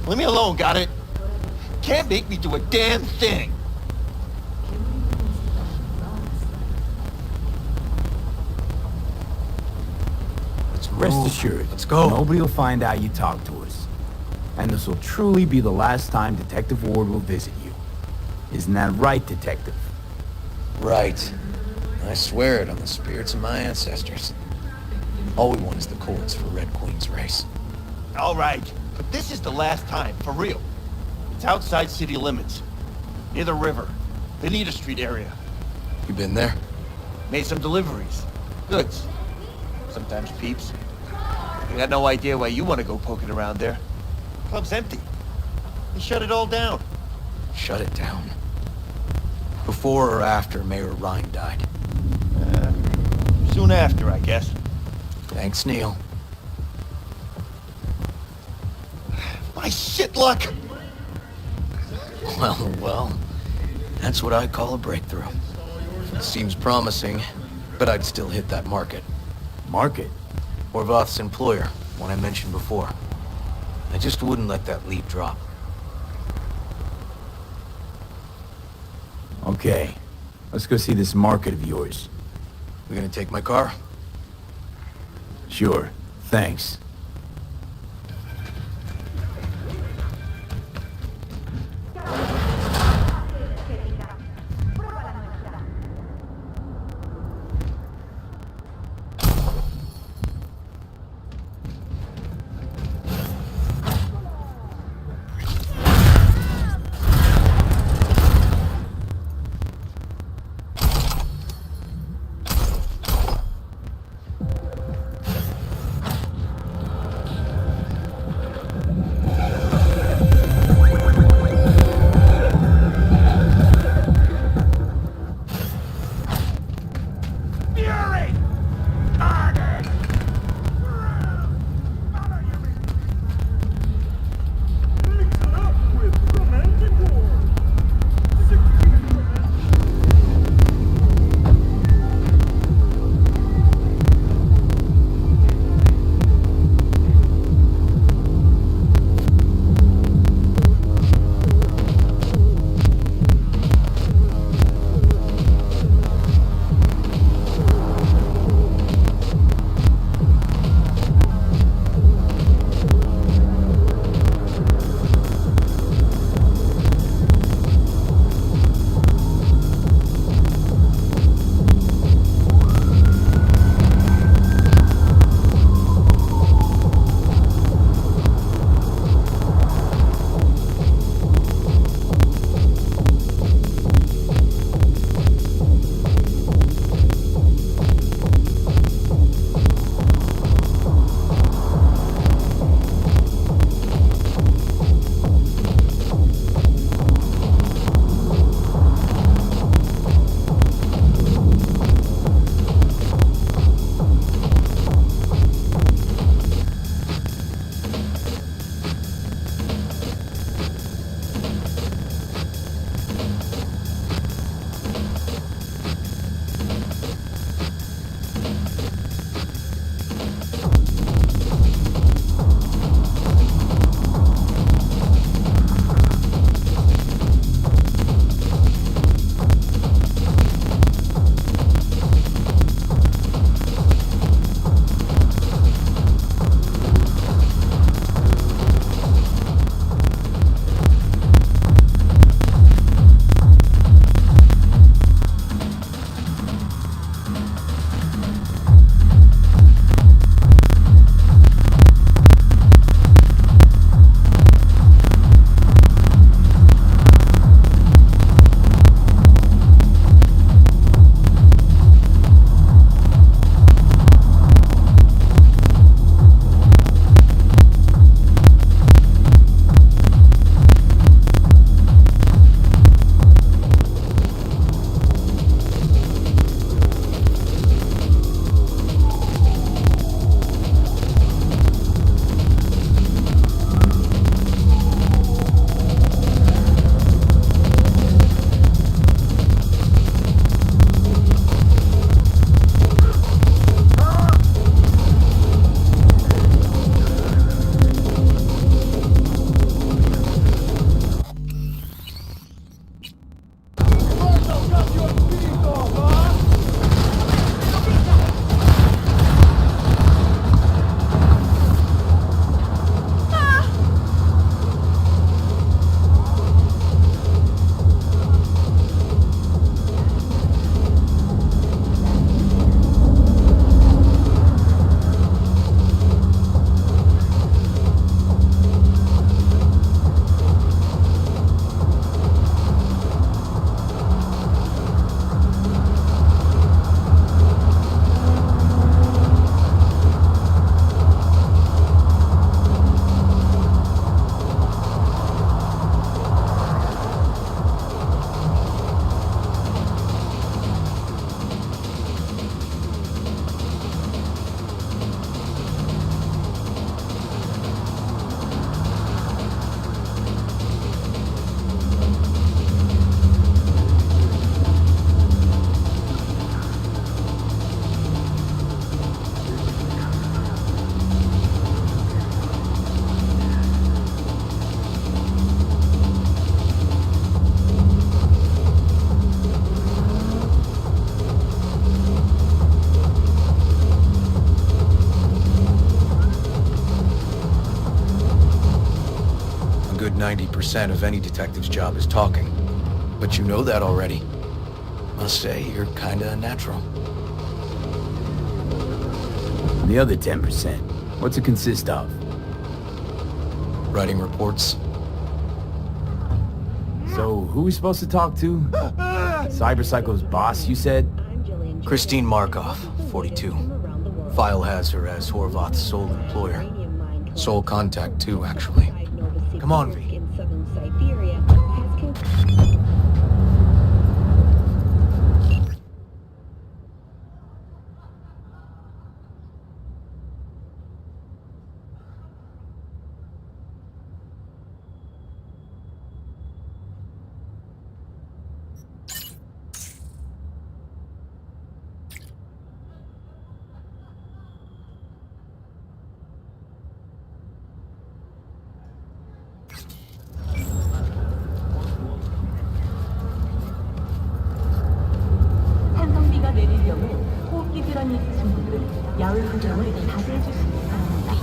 Leave me alone, got it? Can't make me do a damn thing. Rest assured, let's go. Nobody will find out you talked to us. And this will truly be the last time Detective Ward will visit you. Isn't that right, Detective? Right. I swear it on the spirits of my ancestors. All we want is the courts for Red Queen's Race. All right, but this is the last time, for real. It's outside city limits. Near the river. Benita Street area. You been there? Made some deliveries. Goods. Sometimes peeps. I got no idea why you want to go poking around there. Club's empty. They shut it all down. Shut it down? Before or after Mayor Ryan died? Soon after, I guess. Thanks, Neil. My shit luck! Well, That's what I call a breakthrough. It seems promising, but I'd still hit that market. Market? Horvath's employer, one I mentioned before. I just wouldn't let that lead drop. Okay. Let's go see this market of yours. We gonna take my car? Sure. Thanks. 90% of any detective's job is talking. But you know that already. Must say, you're kinda natural. The other 10%, what's it consist of? Writing reports. So, who are we supposed to talk to? Cyberpsycho's boss, you said? Christine Markov, 42. File has her as Horvath's sole employer. Sole contact, too, actually. Come on, V. 한성비가 내릴 경우 호흡기 질환이 있으신 분들은 야외 활동을 자제해 주시기 바랍니다.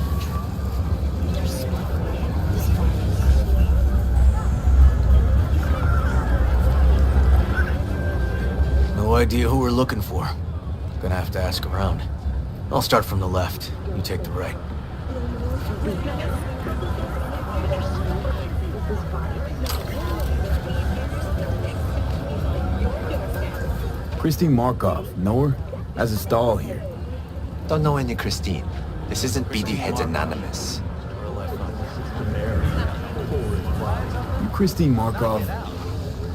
No idea who we're looking for. Gonna have to ask around. I'll start from the left. You take the right. Christine Markov, know her? Has a stall here. Don't know any Christine. This isn't BD Heads Anonymous. You Christine Markov?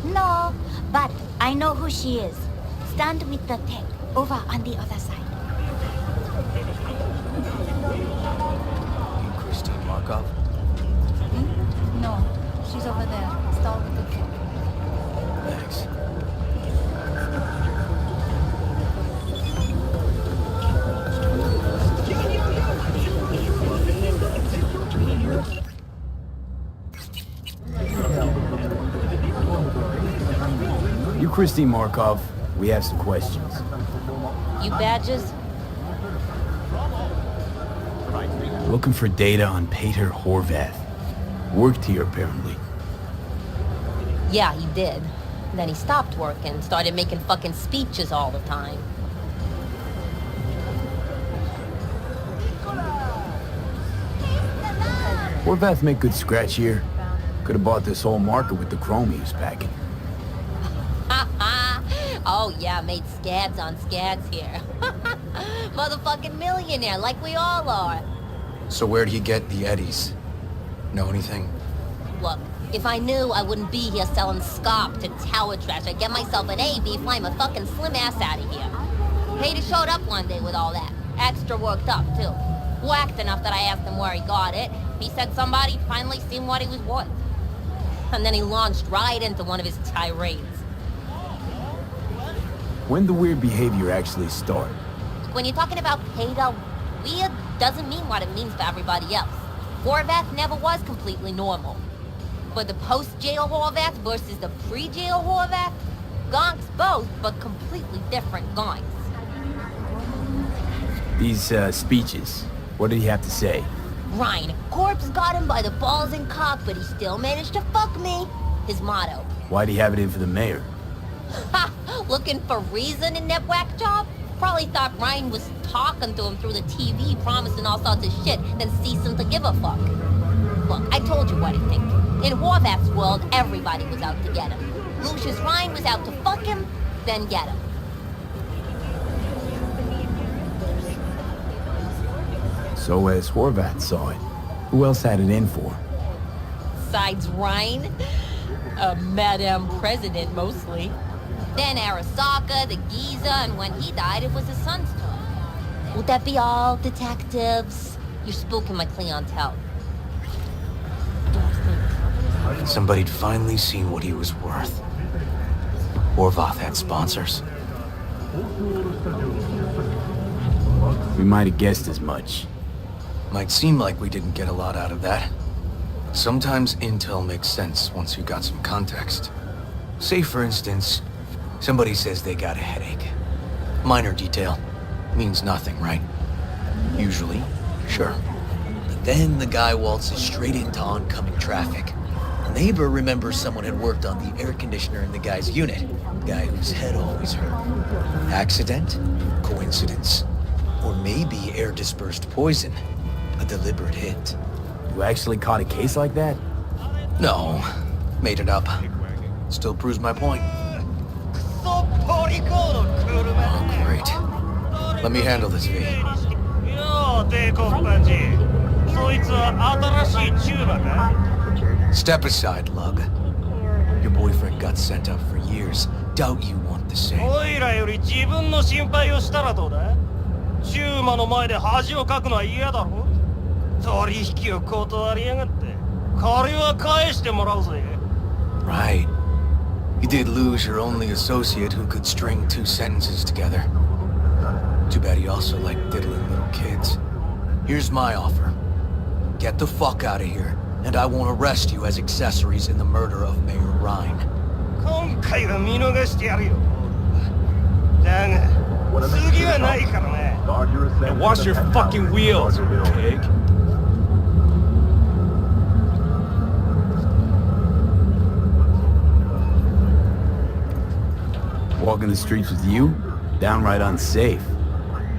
No, but I know who she is. Stand with the tech over on the other side. You Christine Markov? No, she's over there. Stall with the tech. Thanks. You Christine Markov, we have some questions. You badges? Looking for data on Peter Horvath. Worked here, apparently. Yeah, he did. Then he stopped working, started making fucking speeches all the time. Horvath make good scratch here. Could have bought this whole market with the chrome he was packing. Oh yeah, made scads on scads here. Motherfucking millionaire, like we all are. So where'd he get the eddies? Know anything? Look, if I knew, I wouldn't be here selling scop to tower trash. I'd get myself an AV, fly my fucking slim ass out of here. Hater showed up one day with all that. Extra worked up, too. Whacked enough that I asked him where he got it. He said somebody finally seen what he was worth. And then he launched right into one of his tirades. When the weird behavior actually start? When you're talking about Peter, weird doesn't mean what it means for everybody else. Horvath never was completely normal. But the post-jail Horvath versus the pre-jail Horvath, gonks both, but completely different gonks. These, speeches, what did he have to say? Ryan, Corpse got him by the balls and cock, but he still managed to fuck me. His motto. Why'd he have it in for the mayor? Ha! Looking for reason in that whack job? Probably thought Ryan was talking to him through the TV, promising all sorts of shit, then ceasing to give a fuck. Look, I told you what I think. In Horvath's world, everybody was out to get him. Lucius Ryan was out to fuck him, then get him. So as Horvath saw it, who else had it in for? Besides Ryan, a Madame President mostly. Then Arasaka, the Giza, and when he died, it was his son's turn. Would that be all, detectives? You're spooking my clientele. Somebody'd finally seen what he was worth. Horvath had sponsors. We might have guessed as much. Might seem like we didn't get a lot out of that. Sometimes intel makes sense once you got some context. Say, for instance, somebody says they got a headache. Minor detail. Means nothing, right? Usually, sure. But then the guy waltzes straight into oncoming traffic. Neighbor remembers someone had worked on the air conditioner in the guy's unit. Guy whose head always hurt. Accident? Coincidence? Or maybe air-dispersed poison. A deliberate hit. You actually caught a case like that? No. Made it up. Still proves my point. Oh, great. Let me handle this, V. Step aside, Lug. Your boyfriend got sent up for years. Doubt you want the same. おいらより自分の心配をしたらどうだ？チューマの前で恥をかくのは嫌だろ？取引を断りやがって。借りは返してもらうぜ。Right. You did lose your only associate who could string 2 sentences together. Too bad he also liked diddling little kids. Here's my offer. Get the fuck out of here, and I won't arrest you as accessories in the murder of Mayor Ryan. 今回は見逃してやるよ。だが、次はないからね。And wash your fucking wheels, pig. Walking the streets with you? Downright unsafe.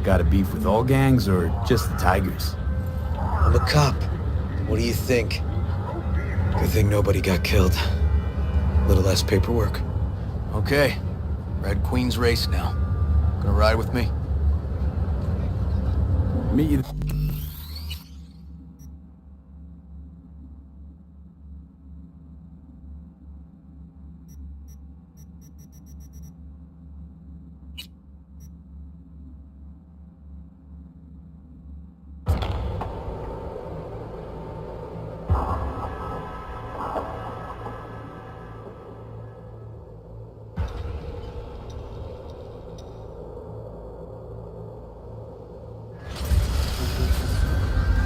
Got a beef with all gangs or just the Tigers? I'm a cop. What do you think? Good thing nobody got killed. A little less paperwork. Okay. Red Queen's race now. Gonna ride with me? Meet you.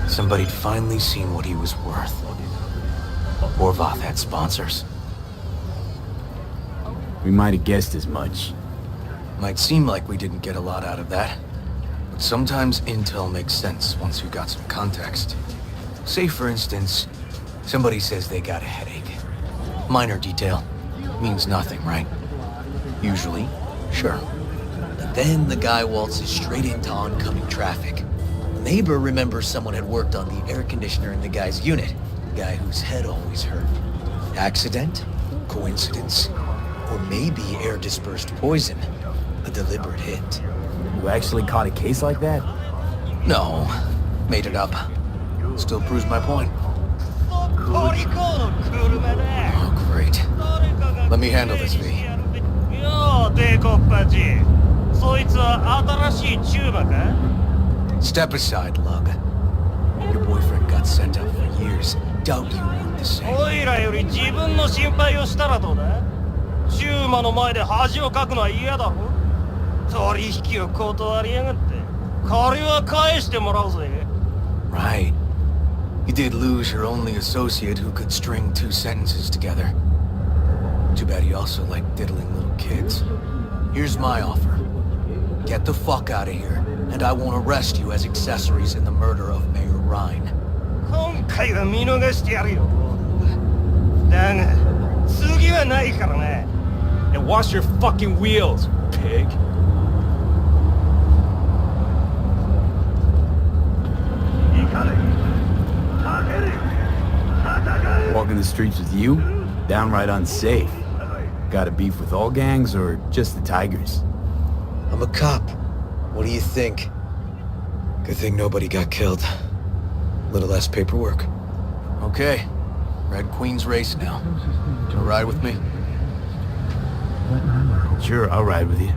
Somebody'd finally seen what he was worth. Horvath had sponsors. We might have guessed as much. Might seem like we didn't get a lot out of that, but sometimes intel makes sense once you got some context. Say, for instance, somebody says they got a headache. Minor detail. Means nothing, right? Usually, sure. But then the guy waltzes straight into oncoming traffic. Neighbor remembers someone had worked on the air conditioner in the guy's unit. Guy whose head always hurt. Accident? Coincidence? Or maybe air-dispersed poison. A deliberate hit. You actually caught a case like that? No. Made it up. Still proves my point. Oh, great. Let me handle this, V. よう、デコッパチ。そいつは新しいチューバか？ Step aside, Lug. Your boyfriend got sent up for years. Doubt you want the same. おいらより自分の心配をしたらどうだ？チューマの前で恥をかくのは嫌だろ？取引を断りやがって。借りは返してもらうぜ。Right. You did lose your only associate who could string 2 sentences together. Too bad he also liked diddling little kids. Here's my offer. Get the fuck out of here, and I won't arrest you as accessories in the murder of Mayor Ryan. 今回は見逃してやるよ。だが、次はないからね。And wash your fucking wheels, pig. Walking the streets with you? Downright unsafe. Got a beef with all gangs or just the Tigers? I'm a cop. What do you think? Good thing nobody got killed. A little less paperwork. Okay. Red Queen's race now. Gonna ride with me? Sure, I'll ride with you.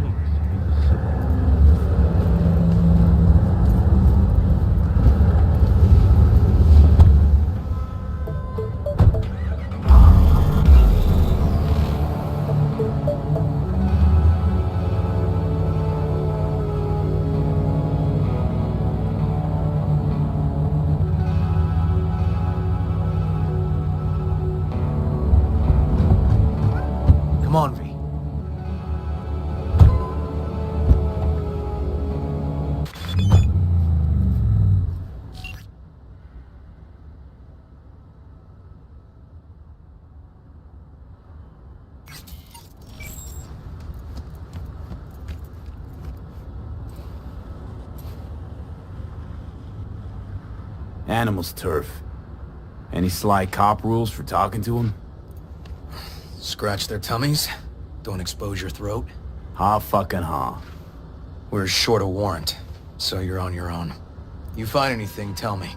Come on, V. Animals turf. Any sly cop rules for talking to him? Scratch their tummies. Don't expose your throat. Ha fucking ha. We're short a warrant, so you're on your own. You find anything, tell me.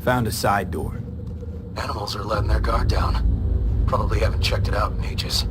Found a side door. Animals are letting their guard down. Probably haven't checked it out in ages.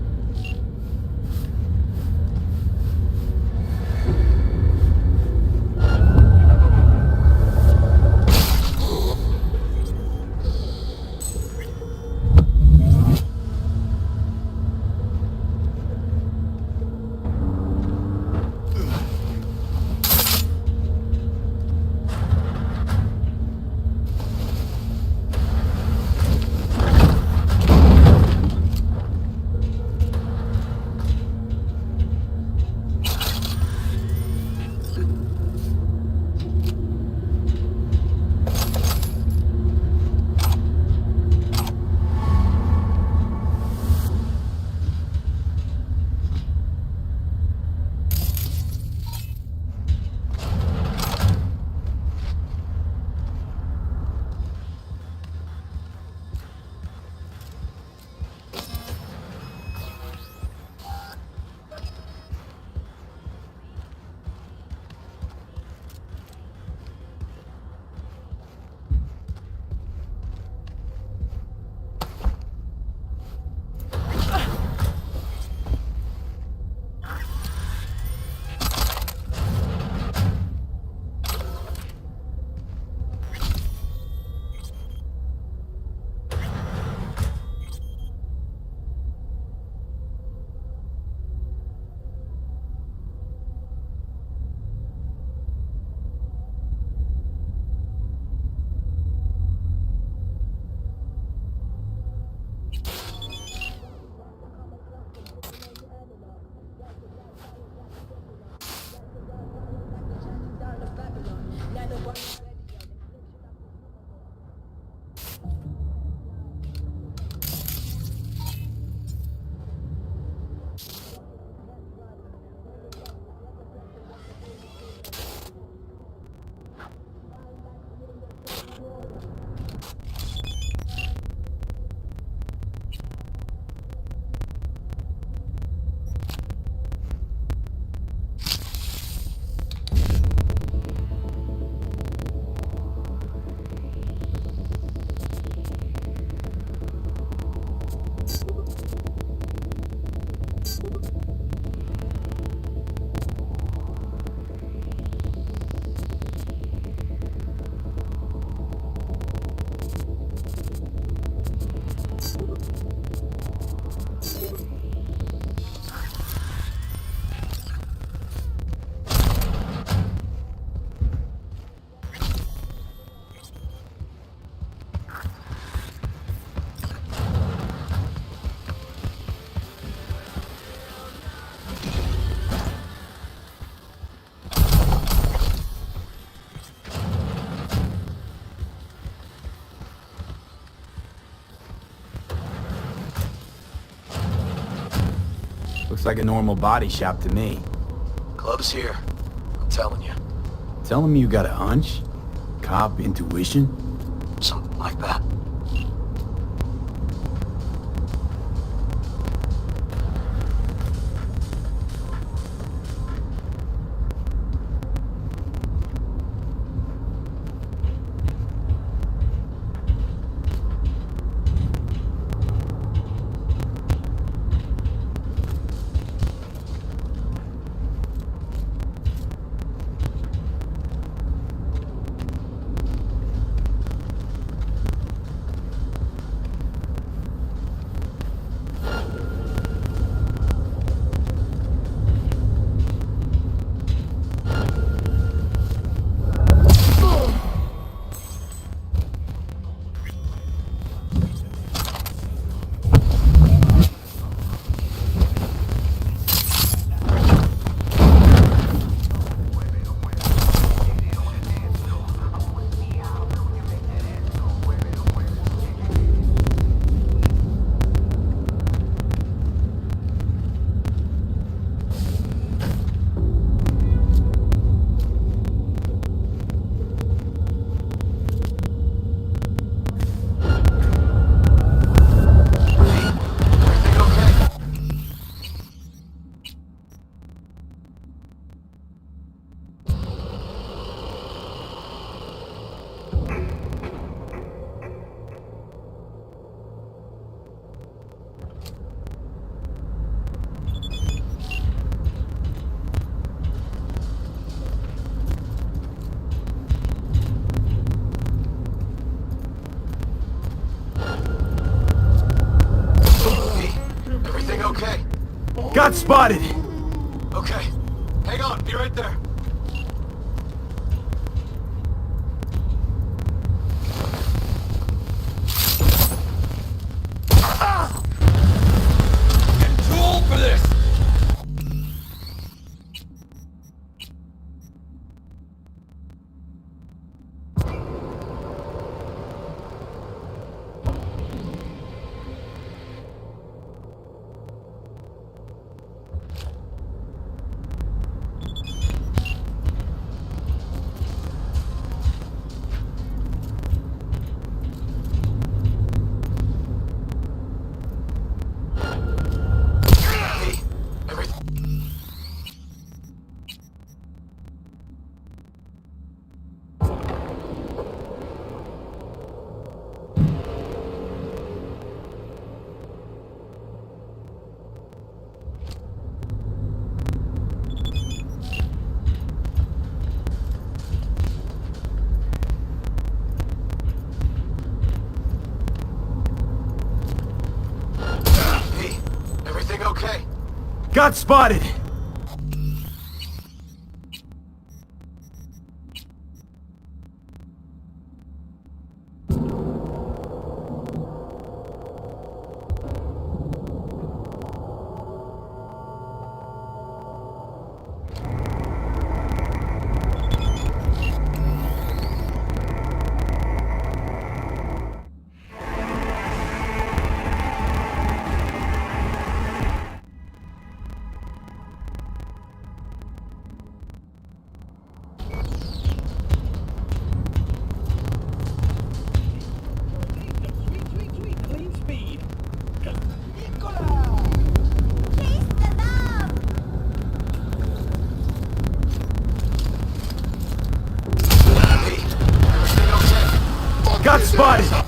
Looks like a normal body shop to me. Club's here. I'm telling you. Telling me you got a hunch? Cop intuition? Something like that. Got spotted! Okay. Hang on, be right there. Getting too old for this! Got spotted! Got spotted!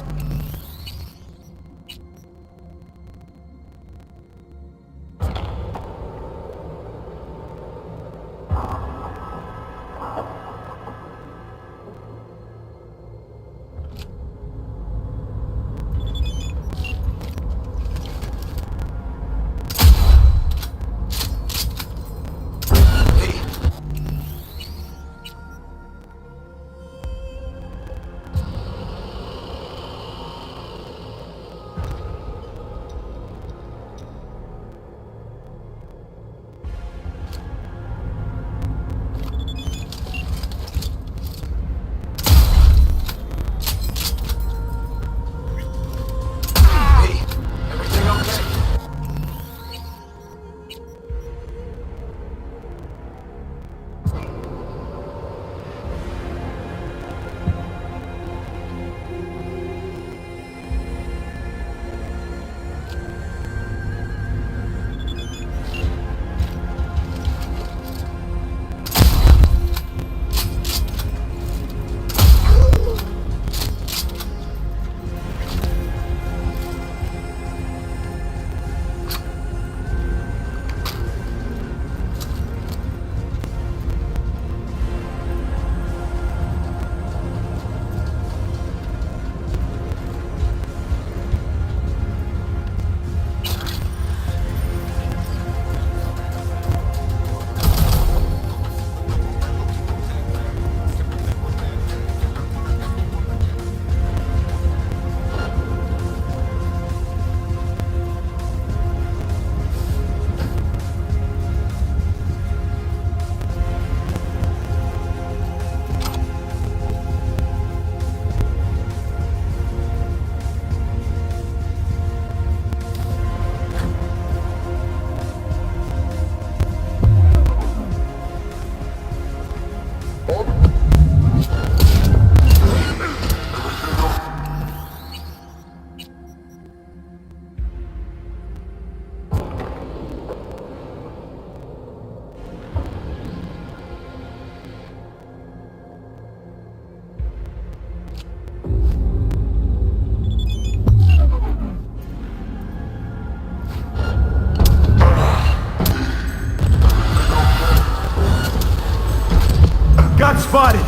Got spotted!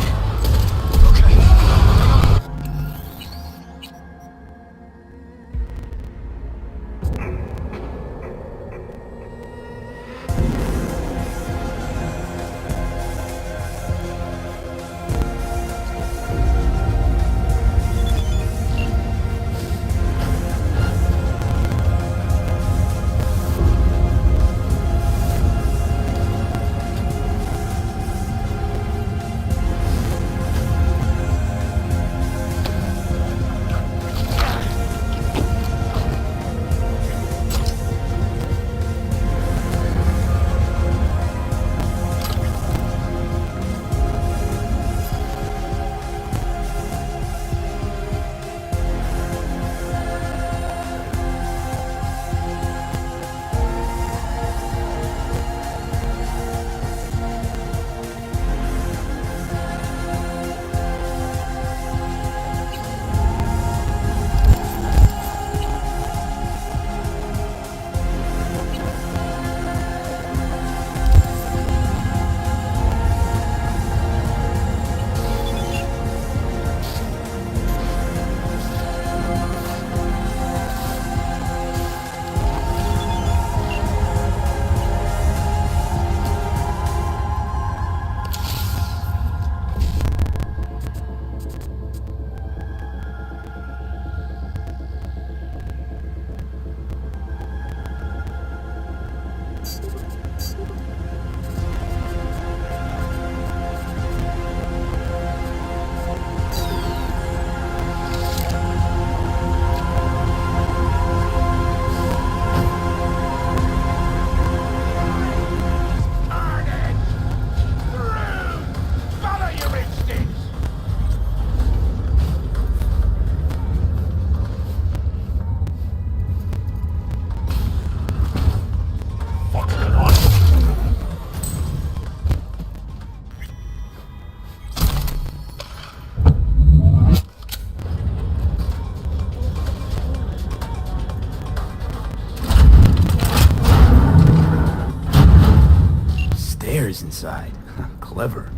Inside. Clever.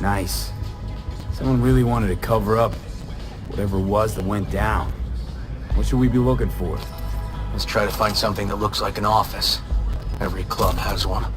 Nice. Someone really wanted to cover up whatever it was that went down. What should we be looking for? Let's try to find something that looks like an office. Every club has one.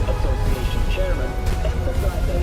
Association chairman emphasized that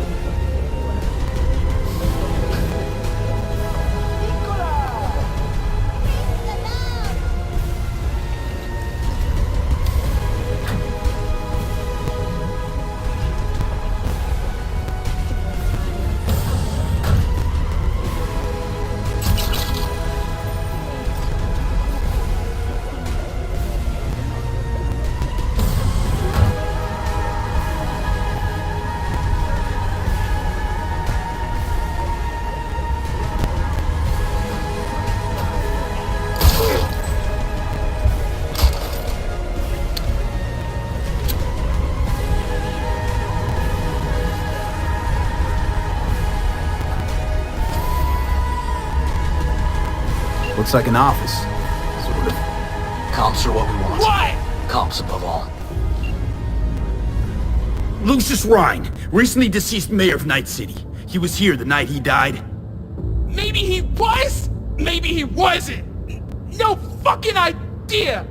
Looks like an office. Sort of. Comps are what we want. What? Comps above all. Lucius Rhine, recently deceased mayor of Night City. He was here the night he died. Maybe he was, maybe he wasn't. No fucking idea.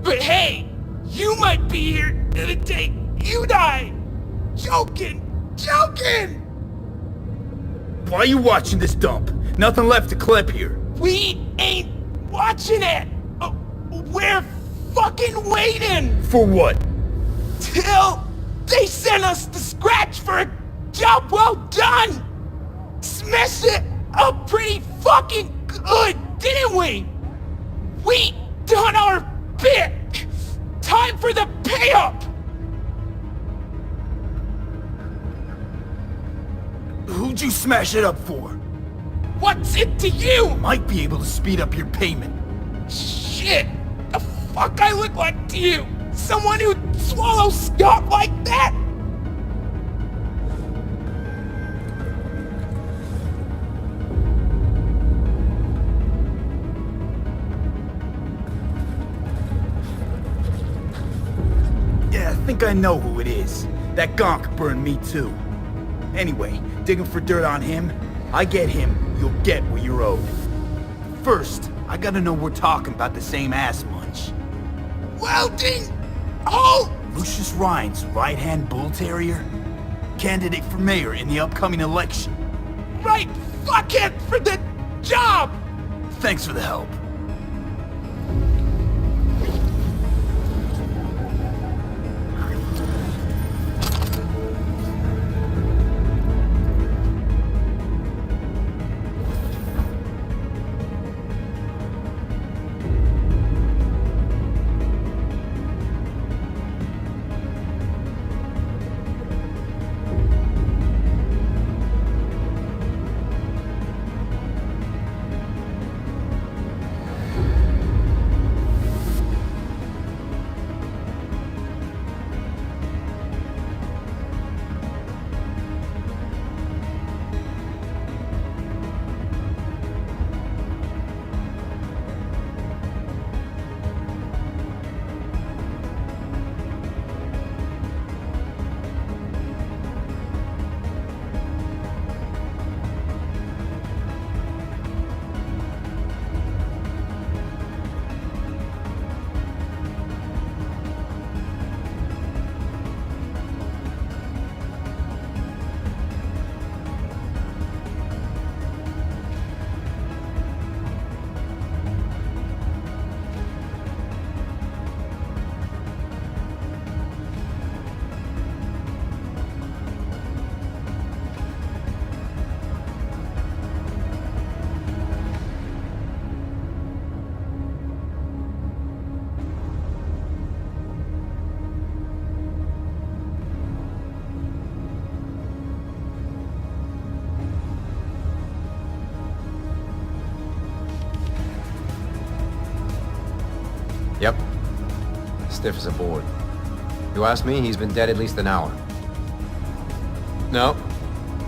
But hey, you might be here the day you die. Joking. Why are you watching this dump? Nothing left to clip here. We ain't watching it. We're fucking waiting. For what? Till they send us the scratch for a job well done. Smashed it up pretty fucking good, didn't we? We done our bit. Time for the pay-up. Who'd you smash it up for? What's it to you? Might be able to speed up your payment. Shit! The fuck I look like to you? Someone who'd swallow Scott like that? Yeah, I think I know who it is. That gonk burned me too. Anyway, digging for dirt on him, I get him, you'll get what you're owed. First, I gotta know we're talking about the same ass munch. Welding! Oh! Lucius Rhine's right-hand bull terrier? Candidate for mayor in the upcoming election. Right fuckhead for the job! Thanks for the help. Yep. Stiff as a board. You ask me, he's been dead at least an hour. No.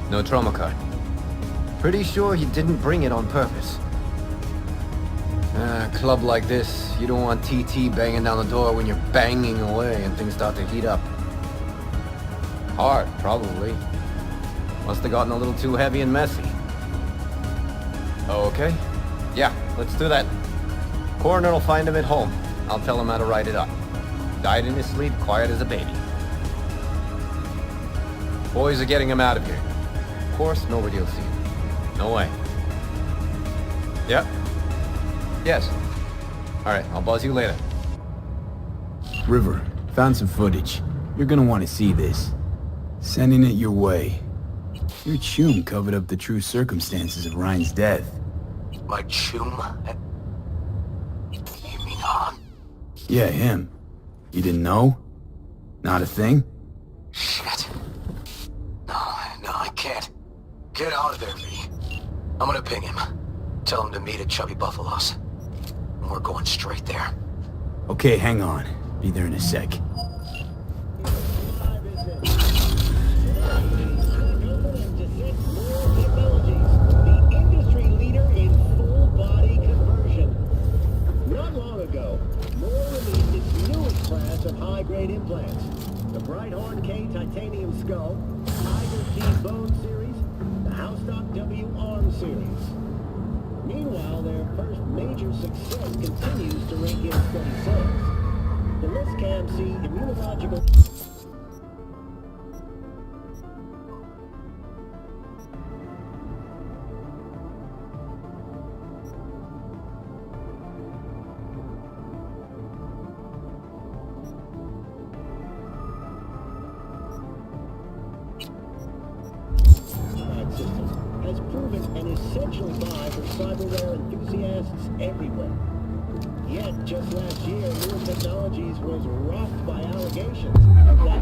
No trauma card. Pretty sure he didn't bring it on purpose. A club like this, you don't want TT banging down the door when you're banging away and things start to heat up. Hard, probably. Must have gotten a little too heavy and messy. Okay. Yeah, let's do that. Coroner will find him at home. I'll tell him how to write it up. Died in his sleep, quiet as a baby. Boys are getting him out of here. Of course, nobody will see him. No way. Yep. Yes. Alright, I'll buzz you later. River, found some footage. You're gonna want to see this. Sending it your way. Your chum covered up the true circumstances of Ryan's death. My chum? You mean Han? Yeah, him. You didn't know? Not a thing? Shit. No, I can't. Get out of there, V. I'm gonna ping him. Tell him to meet at Chubby Buffalo's. We're going straight there. Okay, hang on. Be there in a sec. High-grade implants. The Brighthorn K Titanium Skull, Tiger T Bone Series, the Housestock W Arm Series. Meanwhile, their first major success continues to rake in steady sales. The ListCam C immunological... has proven an essential buy for cyberware enthusiasts everywhere. Yet, just last year, Newer Technologies was rocked by allegations that...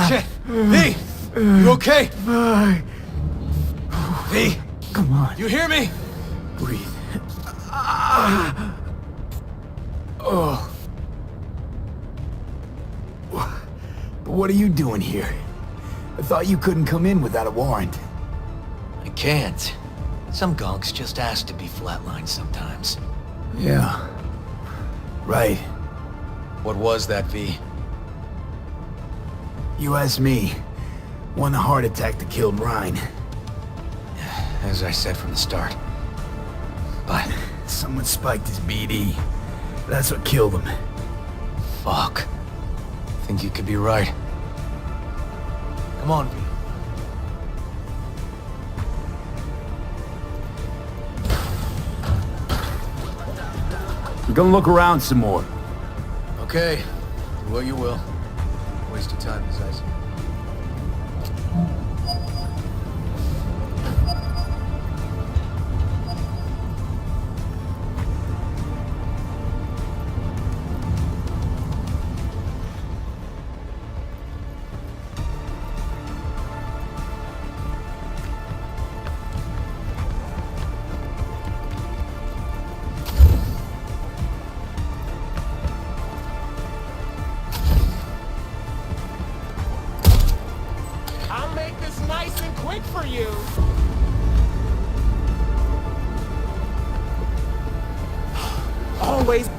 Shit! V! You okay? V! Come on. You hear me? Breathe. Oh. But what are you doing here? I thought you couldn't come in without a warrant. I can't. Some gonks just ask to be flatlined sometimes. Yeah. Right. What was that, V? You asked me. Won the heart attack that killed Ryan. As I said from the start. But... someone spiked his BD. That's what killed him. Fuck. Think you could be right. Come on, V. I'm gonna look around some more. Okay. Do what you will. Waste your time, Miss Ice. Nice and quick for you. Always.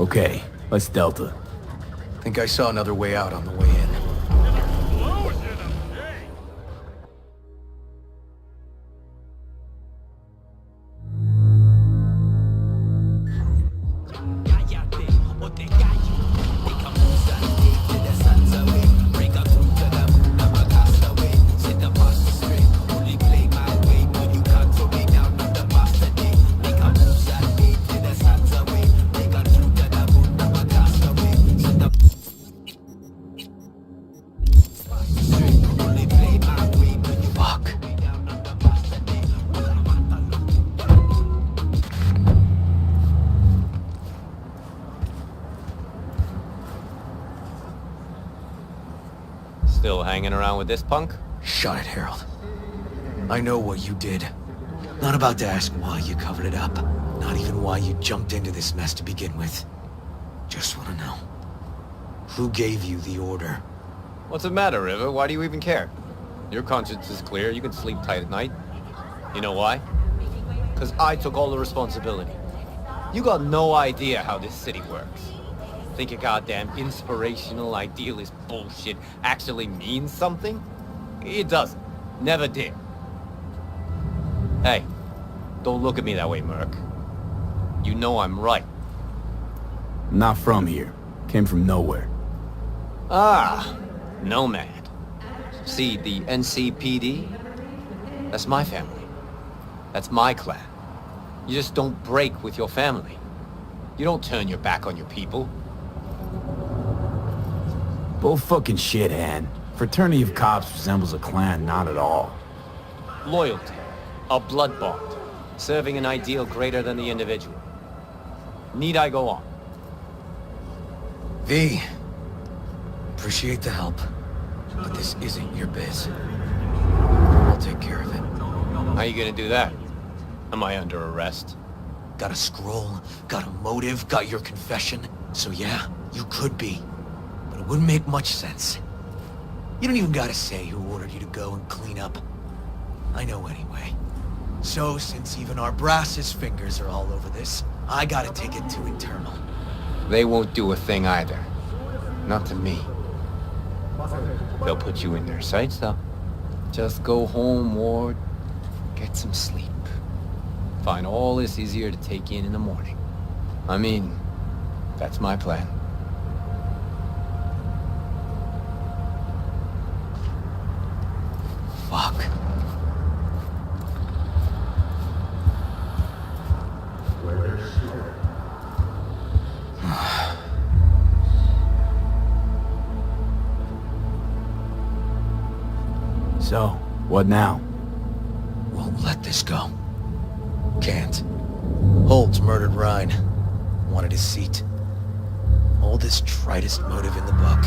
Okay, let's Delta. Think I saw another way out on the way in. Still hanging around with this punk? Shut it, Harold. I know what you did. Not about to ask why you covered it up. Not even why you jumped into this mess to begin with. Just want to know. Who gave you the order? What's the matter, River? Why do you even care? Your conscience is clear. You can sleep tight at night. You know why? Because I took all the responsibility. You got no idea how this city works. Think your goddamn inspirational, idealist bullshit actually means something? It doesn't. Never did. Hey, don't look at me that way, Merc. You know I'm right. I'm not from here. Came from nowhere. Ah, nomad. See, the NCPD? That's my family. That's my clan. You just don't break with your family. You don't turn your back on your people. Bull fucking shit, Han. Fraternity of cops resembles a clan, not at all. Loyalty. A blood bond. Serving an ideal greater than the individual. Need I go on? V. Appreciate the help, but this isn't your biz. I'll take care of it. How you gonna do that? Am I under arrest? Got a scroll, got a motive, got your confession. So yeah, you could be. But it wouldn't make much sense. You don't even gotta say who ordered you to go and clean up. I know anyway. So, since even our brass's fingers are all over this, I gotta take it to internal. They won't do a thing either. Not to me. They'll put you in their sights, though. Just go home, Ward. Get some sleep. Find all this easier to take in the morning. I mean, that's my plan. Fuck. So, what now? Won't let this go. Can't. Holt's murdered Ryan. Wanted his seat. Oldest, tritest motive in the book.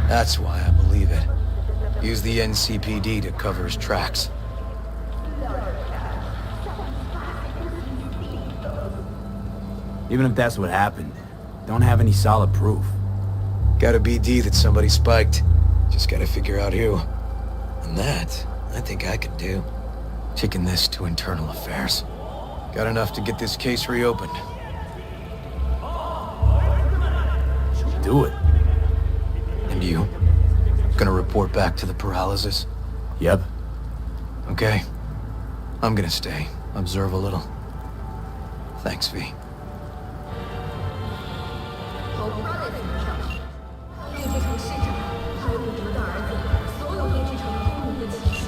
That's why I believe it. Use the NCPD to cover his tracks. Even if that's what happened, don't have any solid proof. Got a BD that somebody spiked. Just gotta figure out who. And that, I think I can do. Taking this to internal affairs. Got enough to get this case reopened. Do it. And you? Gonna report back to the paralysis? Yep. Okay. I'm gonna stay. Observe a little. Thanks, V.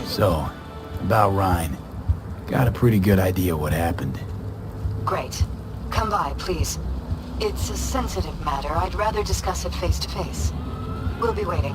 So, about Ryan. Got a pretty good idea what happened. Great. Come by, please. It's a sensitive matter. I'd rather discuss it face to face. We'll be waiting.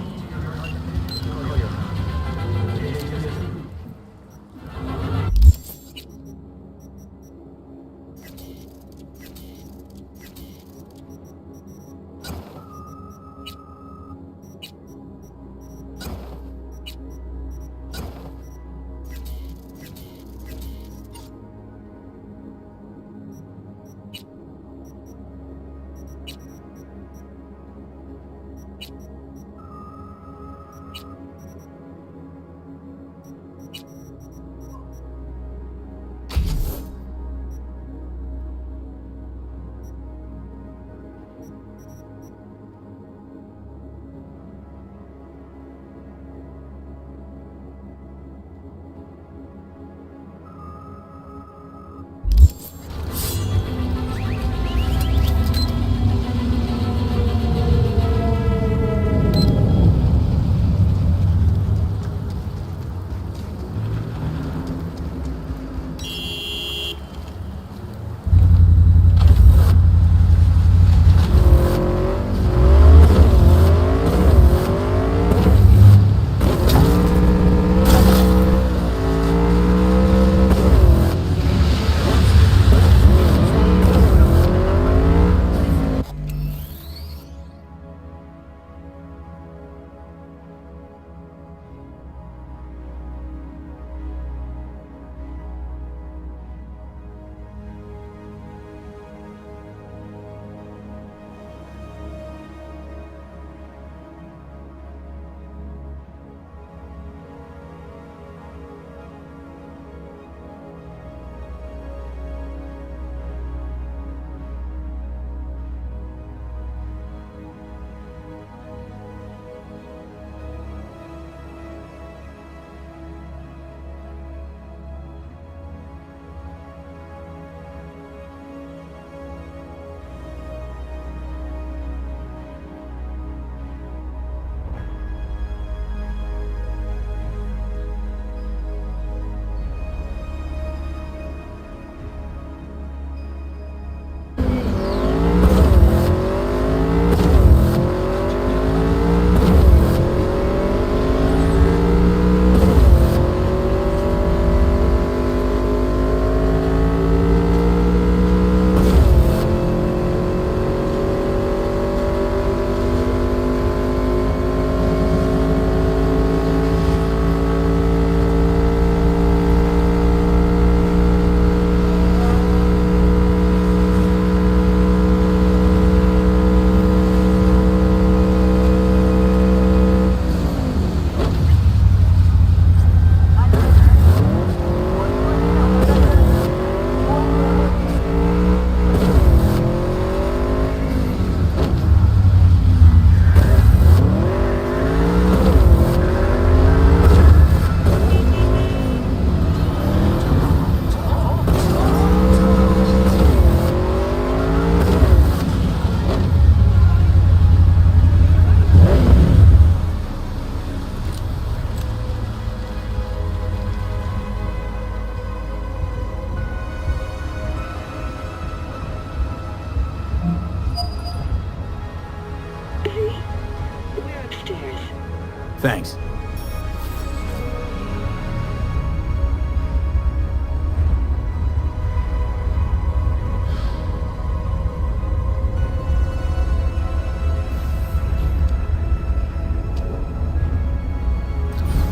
Thanks.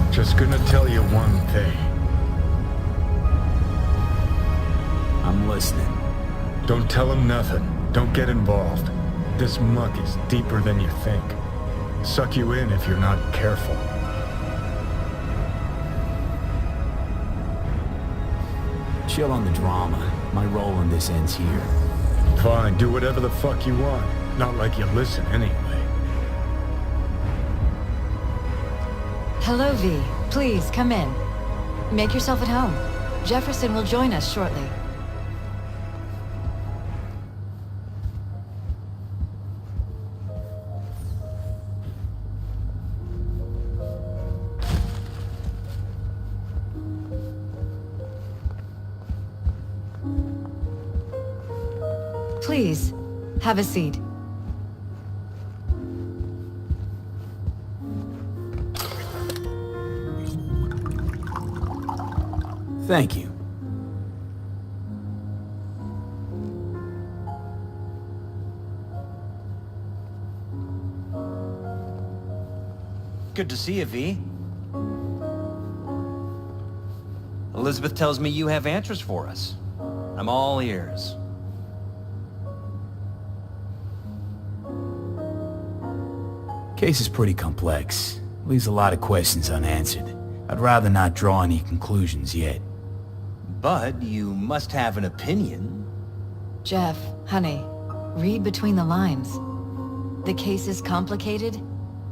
Just gonna tell you one thing. I'm listening. Don't tell him nothing. Don't get involved. This muck is deeper than you think. Suck you in if you're not careful. Chill on the drama. My role in this ends here. Fine, do whatever the fuck you want. Not like you listen anyway. Hello, V. Please, come in. Make yourself at home. Jefferson will join us shortly. Please, have a seat. Thank you. Good to see you, V. Elizabeth tells me you have answers for us. I'm all ears. Case is pretty complex. Leaves a lot of questions unanswered. I'd rather not draw any conclusions yet. But you must have an opinion. Jeff, honey, read between the lines. The case is complicated,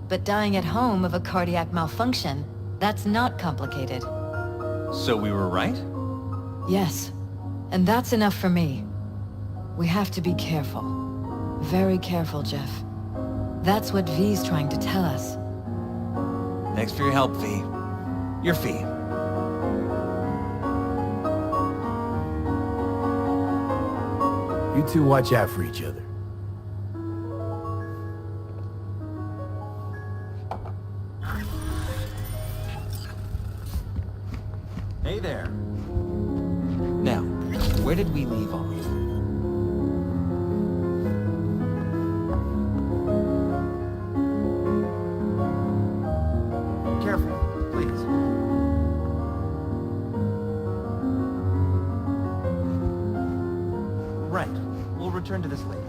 but dying at home of a cardiac malfunction, that's not complicated. So we were right? Yes, and that's enough for me. We have to be careful. Very careful, Jeff. That's what V's trying to tell us. Thanks for your help, V. Your fee. You two watch out for each other. Hey there. Now, where did we leave off? Careful, please. Right. We'll return to this later.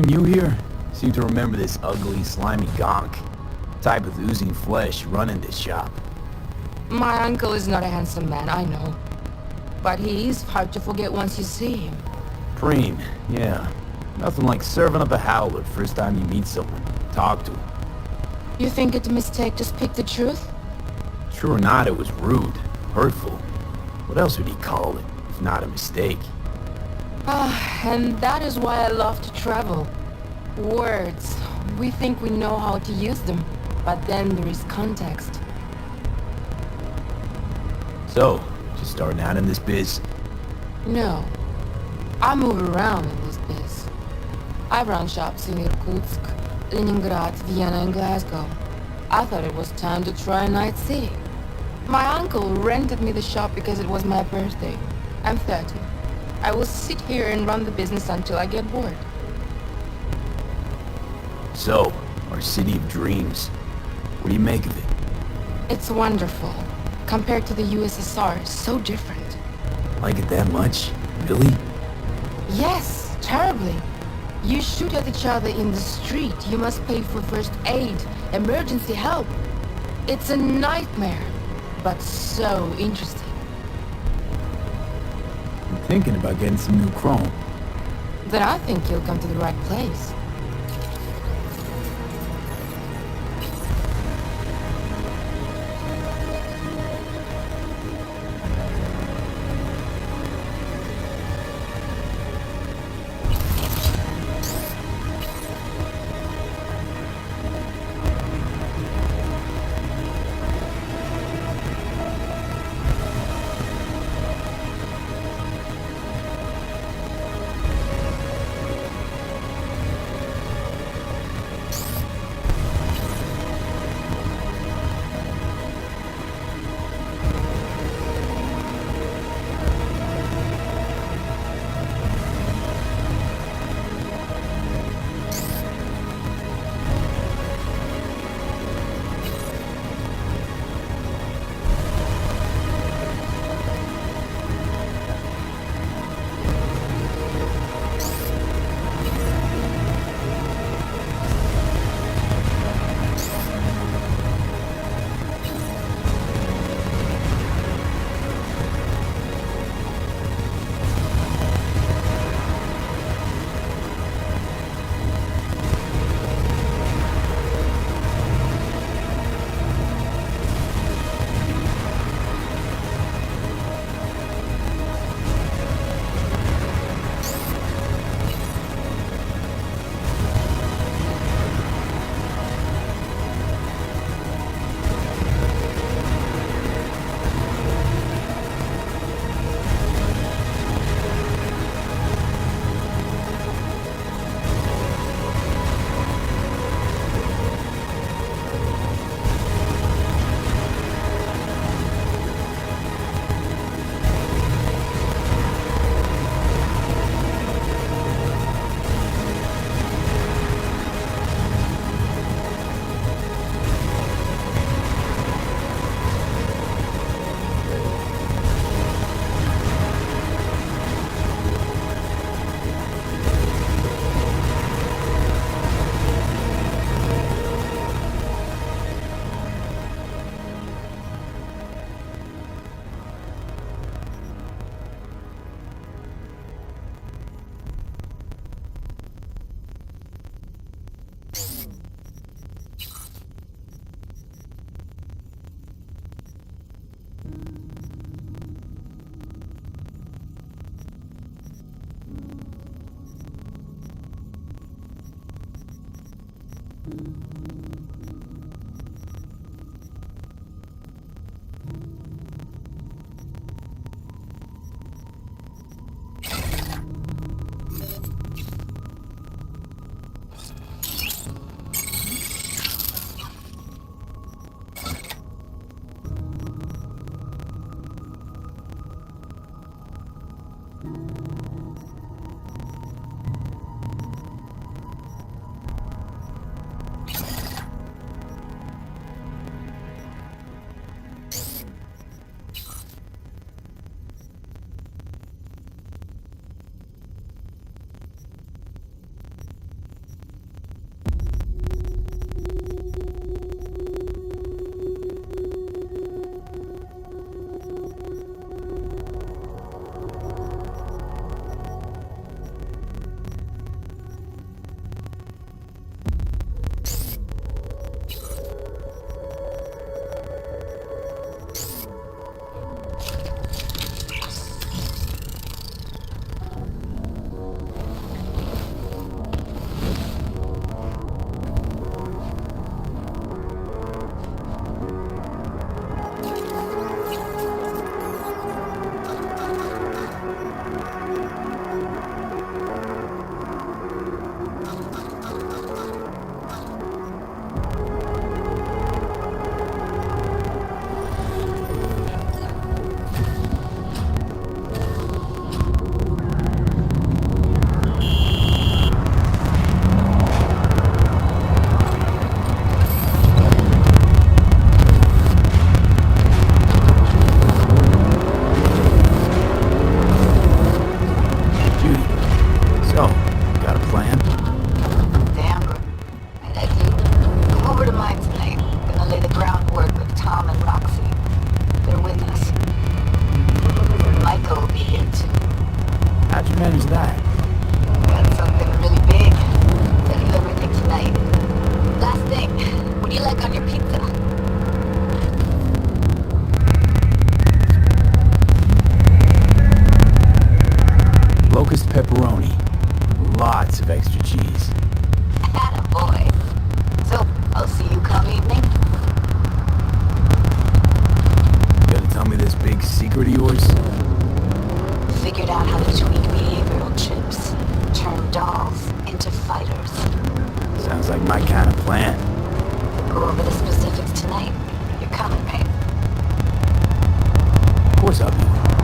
How come you here? Seem to remember this ugly, slimy gonk. Type with oozing flesh running this shop. My uncle is not a handsome man, I know. But he is hard to forget once you see him. Preem, yeah. Nothing like serving up a howler first time you meet someone. Talk to him. You think it's a mistake to speak the truth? True or not, it was rude, hurtful. What else would he call it, if not a mistake? And that is why I love to travel. Words. We think we know how to use them, but then there is context. So, just starting out in this biz? No. I move around in this biz. I run shops in Irkutsk, Leningrad, Vienna, and Glasgow. I thought it was time to try Night City. My uncle rented me the shop because it was my birthday. I'm 30. I will sit here and run the business until I get bored. So, our city of dreams. What do you make of it? It's wonderful. Compared to the USSR, so different. Like it that much? Really? Yes, terribly. You shoot at each other in the street. You must pay for first aid, emergency help. It's a nightmare, but so interesting. I'm thinking about getting some new chrome. Then I think you'll come to the right place. Come with me. Of course I'll be.